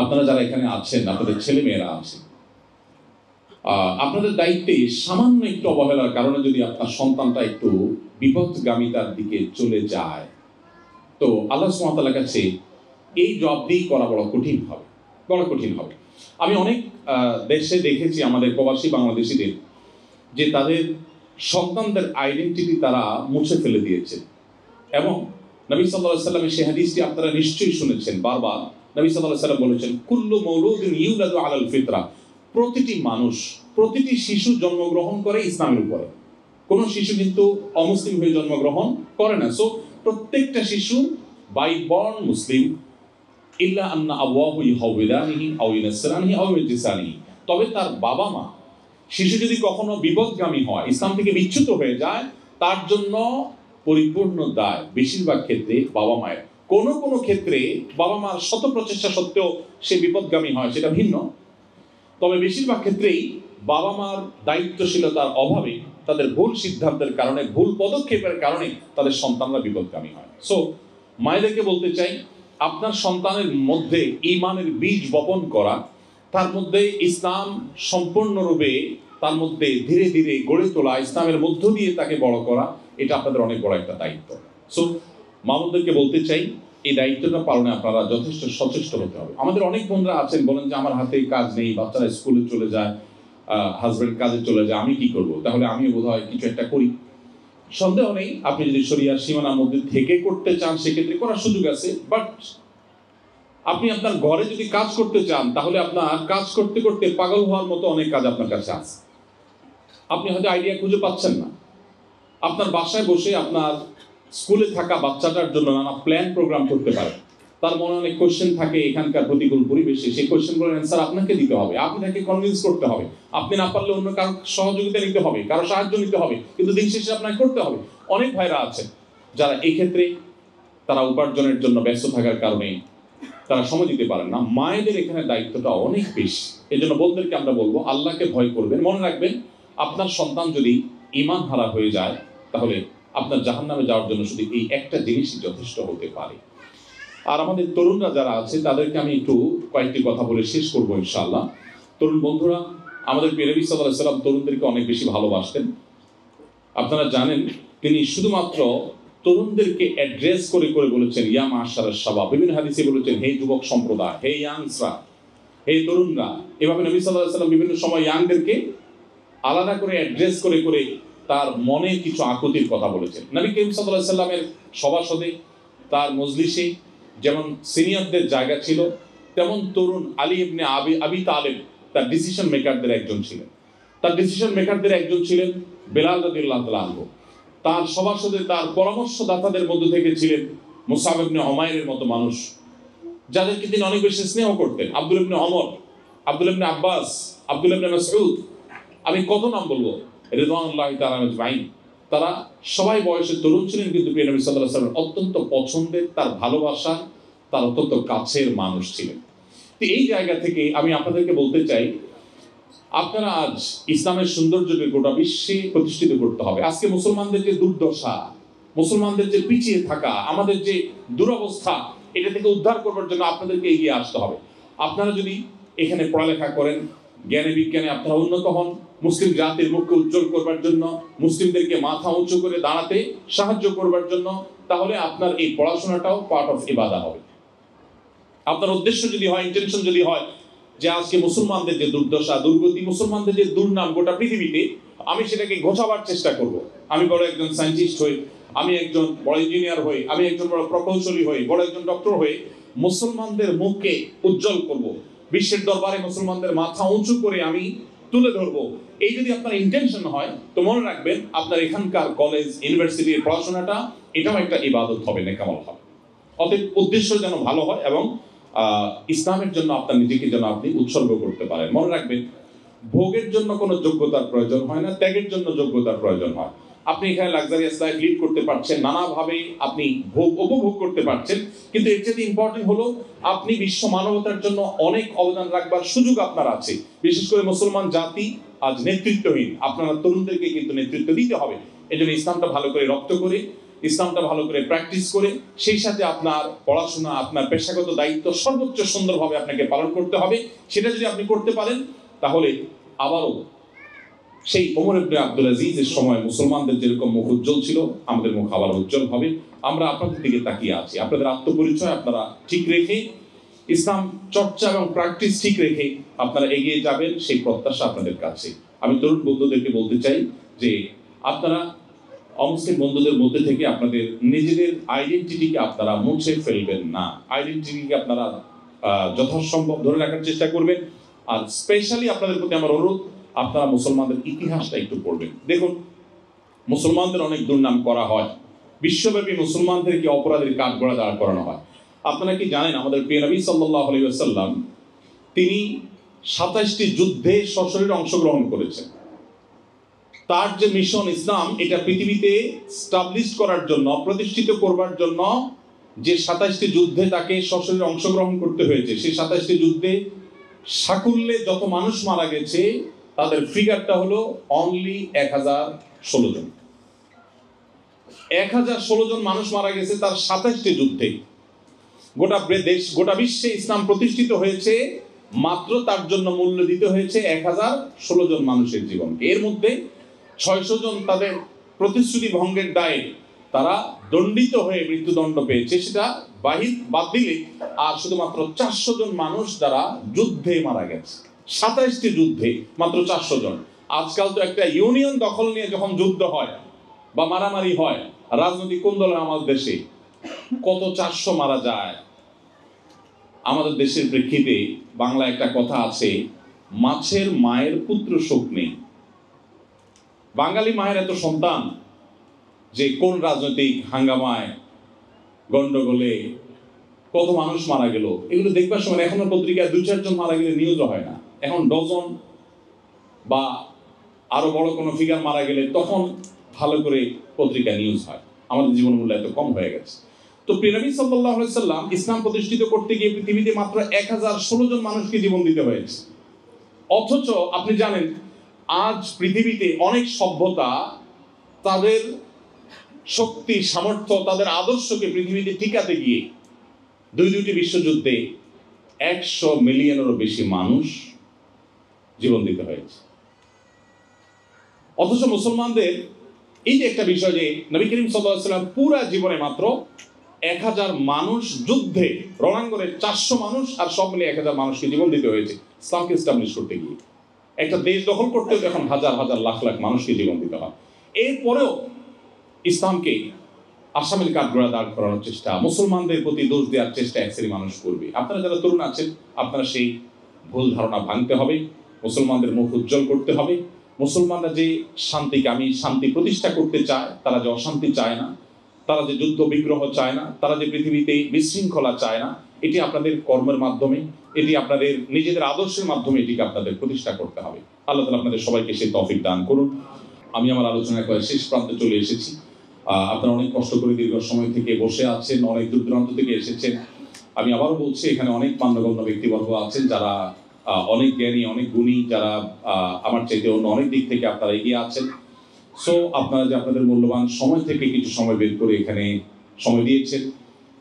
আপনারা যারা এখানে আছেন, আপনাদের ছেলে মেয়েরা আছে, আপনাদের দায়িত্বে সামান্য একটু অবহেলার কারণে যদি আপনার সন্তানটা একটু বিপদগামিতার দিকে চলে যায়, তো আল্লাহ সুবহানাহু ওয়া তাআলার কাছে এই জবাবদিহি করা বড় কঠিন হবে। আমি অনেক দেশে দেখেছি আমাদের প্রবাসী বাংলাদেশিদের যে তাদের সন্তানদের আইডেন্টিটি তারা মুছে ফেলে দিয়েছে। এবং নবী সাল্লাল্লাহু আলাইহি ওয়াসাল্লামের সেই হাদিসটি আপনারা নিশ্চয়ই শুনেছেন বারবার। নবী সাল্লাল্লাহু আলাইহি ওয়াসাল্লাম বলেছেন, কুল্লু মাউলুদিন ইউলাদু আলাল ফিতরা। প্রতিটি মানুষ, প্রতিটি শিশু জন্মগ্রহণ করে ইসলামের উপরে। কোনো শিশু কিন্তু অমুসলিম হয়ে জন্মগ্রহণ করে না। সো প্রত্যেকটা শিশু বাই বর্ন মুসলিম, ইল্লা আন্না আবওয়াহু ইউহাউইদানিহি আও ইউনাসসিরানিহি আও ইউজিসানিহি। তবে তার বাবা মা, শিশু যদি কখনো বিপদগামী হয়, ইসলাম থেকে বিচ্যুত হয়ে যায়, তার জন্য পরিপূর্ণ দায় বেশিরভাগ ক্ষেত্রে বাবা মায়ের। কোনো কোনো ক্ষেত্রে বাবা মার শত প্রচেষ্টা সত্ত্বেও সে বিপদগামী হয়, সেটা ভিন্ন। তবে বেশিরভাগ ক্ষেত্রেই বাবা মার দায়িত্বশীলতার অভাবে, তাদের ভুল সিদ্ধান্তের কারণে, ভুল পদক্ষেপের কারণে তাদের সন্তানরা বিপদগামী হয়। সো মায়েদেরকে বলতে চাই, আপনার সন্তানের মধ্যে ঈমানের বীজ বপন করা, তার মধ্যে ইসলাম সম্পূর্ণরূপে তার মধ্যে ধীরে ধীরে গড়ে তোলা, ইসলামের মধ্য দিয়ে তাকে বড় করা, এটা আপনাদের অনেক বড় একটা দায়িত্ব। সো মামুনদেরকে বলতে চাই, এই দায়িত্বটা পালনে আপনারা যথেষ্ট সচেষ্ট হতে হবে। আমাদের অনেক বন্ধুরা আছেন, বলেন যে আমার হাতে কাজ নেই, বাচ্চারা স্কুলে চলে যায়, হাজব্যান্ড কাজে চলে যায়, আমি কি করব? তাহলে আমিও বোধহয় কিছু একটা করি। সন্দেহ নেই, আপনি যদি শরিয়ার সীমানার মধ্যে থেকে করতে চান সেক্ষেত্রে করার সুযোগ আছে। বাট আপনি আপনার ঘরে যদি কাজ করতে চান, তাহলে আপনার কাজ করতে করতে পাগল হওয়ার মতো অনেক কাজ আপনার কাছে আছে, আপনি হয়তো আইডিয়া খুঁজে পাচ্ছেন না। আপনার বাসায় বসে আপনার স্কুলে থাকা বাচ্চাটার জন্য নানা প্ল্যান প্রোগ্রাম করতে পারে। তার মনে অনেক কোশ্চেন থাকে এখানকার প্রতিকূল পরিবেশে, সেই কোশ্চেনগুলোর অ্যান্সার আপনাকে দিতে হবে, আপনি তাকে কনভিন্স করতে হবে। আপনি না পারলে অন্য কারো সহযোগিতা নিতে হবে, কারো সাহায্য নিতে হবে, কিন্তু দিন শেষে আপনাকে করতে হবে। অনেক ভাইরা আছে যারা এই ক্ষেত্রে তারা উপার্জনের জন্য ব্যস্ত থাকার কারণে তারা সময় দিতে পারেন না। মায়েদের এখানে দায়িত্বটা অনেক বেশি। এই জন্য বোনদেরকে আমরা বলবো, আল্লাহকে ভয় করবেন। মনে রাখবেন, আপনার সন্তান যদি ঈমান হারা হয়ে যায়, তাহলে আপনার জাহান্নামে যাওয়ার জন্য শুধু এই একটা জিনিসই যথেষ্ট হতে পারে। আর আমাদের তরুণরা যারা আছে তাদেরকে আমি একটু কয়েকটি কথা বলে শেষ করবো ইনশাআল্লাহ। তরুণ বন্ধুরা, আমাদের প্রিয় নবী সাল্লাল্লাহু আলাইহি ওয়াসাল্লাম তরুণদেরকে অনেক বেশি ভালোবাসতেন। আপনারা জানেন, তিনি শুধুমাত্র তরুণদেরকে অ্যাড্রেস করে করে বলেছেন ইয়া মাশারাশ শাবাব। বিভিন্ন হাদিসে বলেছেন হে যুবক সম্প্রদায়, হে ইয়াংসরা, হে তরুণরা। এভাবে নবী সাল্লাল্লাহু আলাইহি ওয়াসাল্লাম বিভিন্ন সময় ইয়াংদেরকে আলাদা করে অ্যাড্রেস করে করে তার মনে কিছু আকুতির কথা বলেছেন। নবী করিম সাল্লাল্লাহু আলাইহি ওয়াসাল্লামের সভাসদে, তার মজলিসে যেমন সিনিয়রদের জায়গা ছিল, তেমন তরুণ আলী ইবনে আবি তালেব তার ডিসিশন মেকারদের একজন ছিলেন। তার ডিসিশন মেকারদের একজন ছিলেন বেলাল রাদিয়াল্লাহু তাআলা আনহু। তার সভাসদে, তার পরামর্শদাতাদের মধ্যে থেকে ছিলেন মুসআব ইবনে উমাইরের মতো মানুষ, যাদেরকে তিনি অনেক বেশি স্নেহ করতেন। আব্দুল ইবনে ওমর, আব্দুল ইবনে আব্বাস, আব্দুল ইবনে মাসউদ, আমি কত নাম বলবো, রিদওয়ানুল্লাহি তাআলা আজমাইন। তারা সবাই বয়সে তরুণ ছিলেন, কিন্তু প্রিয় নবী সাল্লাল্লাহু আলাইহি ওয়াসাল্লাম অত্যন্ত পছন্দের, তার ভালোবাসা, তার অত্যন্ত কাছের মানুষ ছিলেন। তো এই জায়গা থেকে আমি আপনাদেরকে বলতে চাই, আপনারা আজ ইসলামের সৌন্দর্যকে গোটা বিশ্বে প্রতিষ্ঠিত করতে হবে। আজকে মুসলমানদের যে দুর্দশা, মুসলমানদের যে পিছিয়ে থাকা, আমাদের যে দুরবস্থা, এটা থেকে উদ্ধার করবার জন্য আপনাদেরকে এগিয়ে আসতে হবে। আপনারা যদি এখানে পড়ালেখা করেন, জ্ঞানে বিজ্ঞানে আপনারা উন্নত হন, মুসলিম জাতির মুখকে উজ্জ্বল করবার জন্য, মুসলিমদেরকে মাথা উঁচু করে দাঁড়াতে সাহায্য করবার জন্য, তাহলে আপনার এই পড়াশোনাটাও পার্ট অফ ইবাদা হবে। আপনার উদ্দেশ্য যদি হয়, ইন্টেনশন যদি হয় যে আজকে মুসলমানদের যে দুর্দশা, দুর্গতি, মুসলমানদের যে দুর্নাম গোটা পৃথিবীতে, আমি সেটাকে ঘোচাবার চেষ্টা করব। আমি বড় একজন সায়েন্টিস্ট হই, আমি একজন বড় ইঞ্জিনিয়ার হই, আমি একজন বড় প্রকৌশলী হই, বড় একজন ডক্টর হয়ে মুসলমানদের মুখকে উজ্জ্বল করব, বিশ্বের দরবারে মুসলমানদের মাথা উঁচু করে আমি তুলে ধরবো। এই যদি আপনার ইন্টেনশন হয়, তো মনে রাখবেন আপনার এখানকার কলেজ, ইউনিভার্সিটির পড়াশোনাটা এটাও একটা ইবাদত হবে, নেকামল হবে। অতএব উদ্দেশ্য যেন ভালো হয় এবং ইসলামের জন্য আপনার নিজেকে যেন আপনি উৎসর্গ করতে পারেন। মনে রাখবেন, ভোগের জন্য কোনো যোগ্যতার প্রয়োজন হয় না, ত্যাগের জন্য যোগ্যতার প্রয়োজন হয়। আপনি এখানে লাক্সারিয়াস লাইফ লিড করতে পারছেন, নানাভাবে আপনি ভোগ উপভোগ করতে পারছেন, কিন্তু এর চেয়ে ইম্পর্টেন্ট হলো আপনি বিশ্ব মানবতার জন্য অনেক অবদান রাখবার সুযোগ আপনার আছে। বিশেষ করে মুসলমান জাতি আজ নেতৃত্বহীন, আপনারা তরুণদেরকে কিন্তু নেতৃত্ব দিতে হবে। এই জন্য ইসলামটা ভালো করে রপ্ত করে, ইসলামটা ভালো করে প্র্যাকটিস করে, সেই সাথে আপনার পড়াশোনা, আপনার পেশাগত দায়িত্ব সর্বোচ্চ সুন্দরভাবে আপনাকে পালন করতে হবে। সেটা যদি আপনি করতে পারেন, তাহলে আবারও সেই ওমর ইবনে আব্দুল আজিজের সময় মুসলমানদের যেরকম মুখ উজ্জ্বল ছিল, আমাদের মুখ আবার উজ্জ্বল হবে। আমরা আপনাদের দিকে তাকিয়ে আছি। আপনাদের আত্মপরিচয় আপনারা ঠিক রেখে, ইসলাম চর্চা এবং প্র্যাকটিস ঠিক রেখে আপনারা এগিয়ে যাবেন, সেই প্রত্যাশা আপনাদের কাছে। আমি তরুণ বন্ধুদেরকে বলতে চাই যে আপনারা অমুসলিম বন্ধুদের মধ্যে থেকে আপনাদের নিজেদের আইডেন্টিটিকে আপনারা মুছে ফেলবেন না। আইডেন্টিটিকে আপনারা যথাসম্ভব ধরে রাখার চেষ্টা করবেন। আর স্পেশালি আপনাদের প্রতি আমার অনুরোধ, আপনারা মুসলমানদের ইতিহাসটা একটু পড়বেন। দেখুন, মুসলমানদের অনেক দুর্নাম করা হয়, বিশ্বব্যাপী মুসলমানদেরকে অপরাধের কাঠগড়ায় দাঁড় করানো হয়। আপনারা কি জানেন, আমাদের প্রিয় নবী সাল্লাল্লাহু আলাইহি ওয়াসাল্লাম তিনি 27টি যুদ্ধে সশরীরে অংশগ্রহণ করেছেন। তার যে মিশন ইসলাম, এটা পৃথিবীতে স্টাবলিশ করার জন্য, প্রতিষ্ঠিত করবার জন্য যে 27টি যুদ্ধে তাকে সশরীরে অংশগ্রহণ করতে হয়েছে, সেই 27টি যুদ্ধে সাকুল্যে যত মানুষ মারা গেছে তাদের ফিগারটা হলো অনলি 1016 জন। 1016 জন মানুষ মারা গেছে তার 27টি যুদ্ধে। গোটা দেশ, গোটা বিশ্বে ইসলাম প্রতিষ্ঠিত হয়েছে মাত্র তার জন্য মূল্য দিতে হয়েছে 1016 জন মানুষের জীবনকে। এর মধ্যে 600 জন তাদের প্রতিশ্রুতি ভঙ্গের দায়ে তারা দণ্ডিত হয়ে মৃত্যুদণ্ড পেয়েছে, সেটা বাদ দিলে আর শুধুমাত্র 400 জন মানুষ যারা যুদ্ধে মারা গেছে। 27টি যুদ্ধে মাত্র 400 জন। আজকাল তো একটা ইউনিয়ন দখল নিয়ে যখন যুদ্ধ হয় বা মারামারি হয়, রাজনৈতিক কোন দলের আমাদের দেশে, কত 400 মারা যায়। আমাদের দেশের প্রেক্ষিতে বাংলা একটা কথা আছে, মাছের মায়ের পুত্র শোক নেই। বাঙালি মায়ের এত সন্তান যে কোন রাজনৈতিক হাঙ্গামায় গন্ডগোলে কত মানুষ মারা গেল, এগুলো দেখবার সময় এখনো পত্রিকায় 2-4 জন মারা গেলে নিউজও হয় না। এখন ডজন বা আরো বড় কোনো ফিগার মারা গেলে তখন ভালো করে পত্রিকায় নিউজ হয়। আমাদের জীবন মূল্য এত কম হয়ে গেছে। তো প্রিয় নবী সাল্লাল্লাহু আলাইহি সাল্লাম ইসলাম প্রতিষ্ঠিত করতে গিয়ে পৃথিবীতে মাত্র 1016 জন মানুষকে জীবন দিতে হয়েছে। অথচ আপনি জানেন আজ পৃথিবীতে অনেক সভ্যতা তাদের শক্তি, সামর্থ্য, তাদের আদর্শকে পৃথিবীতে টিকাতে গিয়ে দুটি বিশ্বযুদ্ধে 100 মিলিয়নেরও বেশি মানুষ জীবন দিতে হয়েছে। অথচ মুসলমানদের এই যে একটা বিষয় যে নবী করিম সাল্লাল্লাহু আলাইহি ওয়াসাল্লাম পুরা জীবনে মাত্র 1000 মানুষ যুদ্ধে রণাঙ্গনে 400 মানুষ আর সব মিলে 1000 মানুষকে জীবন দিতে হয়েছে ইসলামকে এস্টাবলিশ করতে গিয়ে। একটা দেশ দখল করতে এখন হাজার হাজার লাখ লাখ মানুষকে জীবন দিতে হয়। এরপরেও ইসলামকে আসামির কাঠগড়া দাঁড় করানোর চেষ্টা, মুসলমানদের প্রতি দোষ দেওয়ার চেষ্টা এক শ্রেণীর মানুষ করবে। আপনারা যারা তরুণ আছেন, আপনারা সেই ভুল ধারণা ভাঙতে হবে, মুসলমানদের মুখ উজ্জ্বল করতে হবে। মুসলমানরা যে শান্তিকামী, শান্তি প্রতিষ্ঠা করতে চায়, তারা যে অশান্তি চায় না, তারা যে যুদ্ধ বিগ্রহ চায় না, তারা যে পৃথিবীতে বিশৃঙ্খলা চায় না, এটি আপনাদের কর্মের মাধ্যমে, এটি আপনাদের নিজেদের আদর্শের মাধ্যমে এটিকে আপনাদের প্রতিষ্ঠা করতে হবে। আল্লাহ তাআলা আপনাদের সবাইকে সেই তৌফিক দান করুন। আমি আমার আলোচনা করে শেষ প্রান্তে চলে এসেছি। আপনারা অনেক কষ্ট করে দীর্ঘ সময় থেকে বসে আছেন, অনেক দূর দূরান্ত থেকে এসেছেন। আমি আবারও বলছি, এখানে অনেক মান্যগণ্য ব্যক্তিবর্গ আছেন যারা অনেক জ্ঞানী, অনেক গুণী, যারা আমার চাইতে অন্য অনেক দিক থেকে আপনারা এগিয়ে আছেন। সো আপনারা যে আপনাদের মূল্যবান সময় থেকে কিছু সময় বের করে এখানে সময় দিয়েছেন,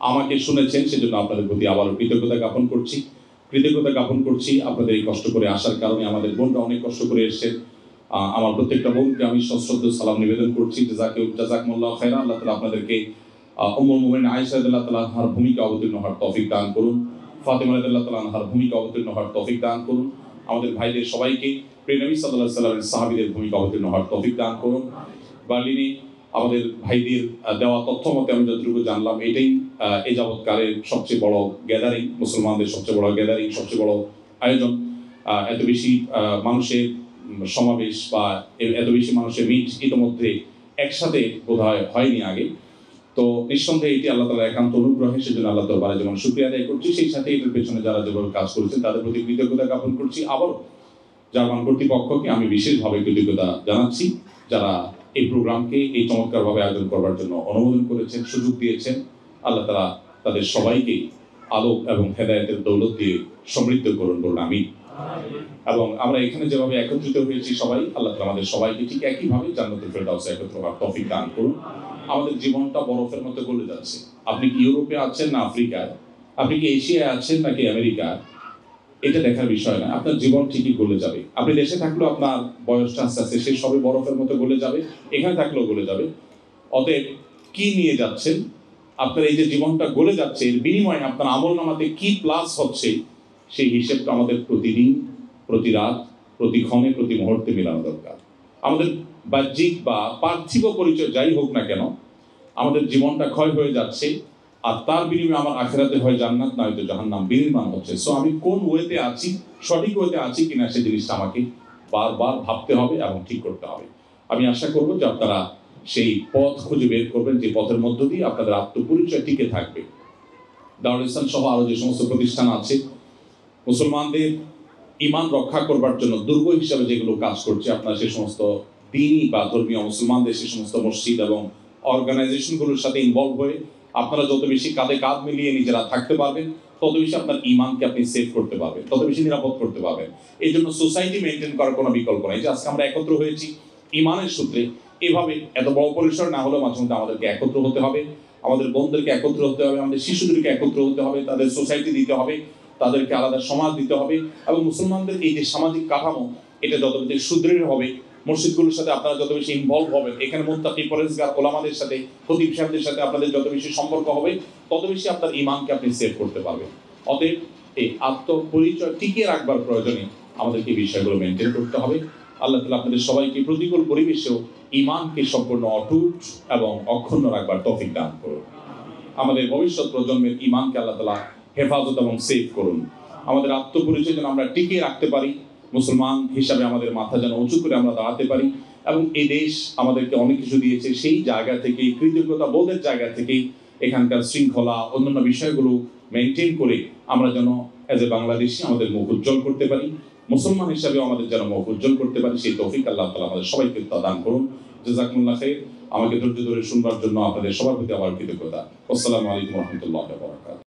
আমাকে শুনেছেন, সেজন্য আপনাদের প্রতি আবারও কৃতজ্ঞতা জ্ঞাপন করছি। আপনাদের এই কষ্ট করে আসার কারণে আমাদের বোনরা অনেক কষ্ট করে এসেছেন। আমার প্রত্যেকটা বোনকে আমি সশ্রদ্ধ সালাম নিবেদন করছি। জাযাকুমুল্লাহু খায়রান। আল্লাহ তাআলা আপনাদেরকে উম্মুল মুমিনিন আয়েশা রাদিয়াল্লাহু তাআলা আনহার ভূমিকা অবতীর্ণ হওয়ার তৌফিক দান করুন, ফাতেমা রাদিয়াল্লাহু তাআলা আনহার ভূমিকা অবতীর্ণ হওয়ার তৌফিক দান করুন। আমাদের ভাইদের সবাইকে প্রিয় নবী সাল্লাল্লাহু আলাইহি ওয়াসাল্লামের সাহাবীদের ভূমিকা অবতীর্ণ হওয়ার তৌফিক দান করুন। বার্লিনে আমাদের ভাইদের দেওয়া তথ্য মতে আমি যতটুকু জানলাম, এটাই এ যাবৎকালের সবচেয়ে বড় গ্যাদারিং, মুসলমানদের সবচেয়ে বড় গ্যাদারিং, সবচেয়ে বড় আয়োজন। এত বেশি মানুষের সমাবেশ বা এত বেশি মানুষের মিট ইতিমধ্যে একসাথে বোধহয় হয়নি আগে। তো নিঃসন্দেহে এটি আল্লাহ তাআলার একান্ত অনুগ্রহে, সেজন্য আল্লাহ দরবারে যেমন শুকরিয়া আদায় করছি, সেই সাথে এটার পেছনে যারা যেভাবে কাজ করেছেন তাদের প্রতি কৃতজ্ঞতা জ্ঞাপন করছি। আবার জার্মান কর্তৃপক্ষকে আমি বিশেষভাবে কৃতজ্ঞতা জানাচ্ছি, যারা এই প্রোগ্রামকে এই চমৎকারভাবে আয়োজন করবার জন্য অনুমোদন করেছেন, সুযোগ দিয়েছেন। আল্লাহ তাআলা তাদের সবাইকে আলোক এবং হেদায়েতের দৌলত দিয়ে সমৃদ্ধ করুন বলুন আমিন। এবং আমরা এখানে যেভাবে একত্রিত হয়েছি সবাই, আল্লাহ তাআলা আমাদের সবাইকে ঠিক একইভাবে জান্নাতুল ফেরদাউসে একত্র হওয়ার তৌফিক দান করুন। আমাদের জীবনটা বরফের মতো গলে যাচ্ছে। আপনি কি ইউরোপে আছেন না আফ্রিকায়, আপনি কি এশিয়ায় আছেন নাকি আমেরিকায়, এটা দেখার বিষয় না। আপনার জীবন ঠিকই গলে যাবে। আপনি দেশে থাকলেও আপনার বয়সটা আস্তে আস্তে সে সবে বরফের মতো গলে যাবে, এখানে থাকলেও গলে যাবে। অতএব কি নিয়ে যাচ্ছেন, আপনার এই যে জীবনটা গলে যাচ্ছে, এর বিনিময়ে আপনার আমলনামাতে কি প্লাস হচ্ছে, সেই হিসেবটা আমাদের প্রতিদিন, প্রতি রাত, প্রতি ক্ষণে, প্রতি মুহূর্তে মেলানো দরকার। আমাদের বাহ্যিক বা পার্থিব পরিচয় যাই হোক না কেন, আমাদের জীবনটা ক্ষয় হয়ে যাচ্ছে, আর তার বিনিময়ে আমার আখিরাতে হয় জান্নাত, না হয়তো জাহান্নাম বিনির্মাণ হচ্ছে। সো আমি কোন ওয়েতে আছি, সঠিক ওয়েতে আছি কিনা, সেই জিনিসটা আমাকে বারবার ভাবতে হবে এবং ঠিক করতে হবে। আমি আশা করব যে আপনারা সেই পথ খুঁজে বের করবেন, যে পথের মধ্য দিয়ে আপনাদের আত্মপরিচয় টিকে থাকবে। দারুল ইসলাম সহ আরো যে সমস্ত প্রতিষ্ঠান আছে, মুসলমানদের ঈমান রক্ষা করবার জন্য দুর্গ হিসাবে যেগুলো কাজ করছে, আপনারা সেই সমস্ত দ্বীনি বা ধর্মীয় মুসলমানদের সেই সমস্ত মসজিদ এবং অর্গানাইজেশনগুলোর সাথে ইনভলভ হয়ে আপনারা যত বেশি কাঁধে কাঁধ মিলিয়ে নিজেরা থাকতে পারবেন, তত বেশি আপনার ঈমানকে আপনি সেভ করতে পারবেন, তত বেশি নিরাপদ করতে পারবেন। এই জন্য সোসাইটি মেনটেন করার কোনো বিকল্প নেই। যে আজকে আমরা একত্র হয়েছি ঈমানের সূত্রে, এভাবে এত বড় পরিসর না হলেও মাঝে মধ্যে আমাদেরকে একত্র হতে হবে, আমাদের বোনদেরকে একত্র হতে হবে, আমাদের শিশুদেরকে একত্র হতে হবে, তাদের সোসাইটি দিতে হবে, তাদেরকে আলাদা সমাজ দিতে হবে। এবং মুসলমানদের এই যে সামাজিক কাঠামো, এটা যত বেশি সুদৃঢ় হবে, মসজিদগুলোর সাথে আপনারা যত বেশি ইনভলভ হবেন, এখানে মুত্তাকি পরেজগার ওলামাদের সাথে, খতিব সাহেবদের সাথে আপনাদের যত বেশি সম্পর্ক হবে, তত বেশি আপনার ঈমানকে আপনি সেভ করতে পারবেন। অতএব এই আত্মপরিচয় টিকিয়ে রাখবার প্রয়োজনে আমাদেরকে এই বিষয়গুলো মেনটেন করতে হবে। আল্লাহ তাআলা আপনাদের সবাইকে প্রতিকূল পরিবেশেও ঈমানকে সম্পূর্ণ অটুট এবং অক্ষুণ্ণ রাখবার তৌফিক দান করুন। আমাদের ভবিষ্যৎ প্রজন্মের ঈমানকে আল্লাহ তাআলা হেফাজত এবং সেভ করুন। আমাদের আত্মপরিচয় যেন আমরা টিকিয়ে রাখতে পারি, মুসলমান হিসাবে আমাদের মাথা যেন উঁচু করে আমরা দাঁড়াতে পারি, এবং এই দেশ আমাদেরকে অনেক কিছু দিয়েছে, সেই জায়গা থেকে কৃতজ্ঞতা বোধের জায়গা থেকে এখানকার শৃঙ্খলা অন্যান্য বিষয়গুলো মেনটেন করে আমরা যেন এজ এ বাংলাদেশি আমাদের মুখ উজ্জ্বল করতে পারি, মুসলমান হিসাবে আমাদের যেন মুখ উজ্জ্বল করতে পারি, সেই তৌফিক আল্লাহ তাআলা আমাদের সবাইকে দান করুন। জাযাকুমুল্লাহ খাইর। আমাকে ধৈর্য ধরে শুনবার জন্য আপনাদের সবার প্রতি আবার কৃতজ্ঞতা। আসসালামু আলাইকুম ওয়া রাহমাতুল্লাহি ওয়া বারাকাতুহু।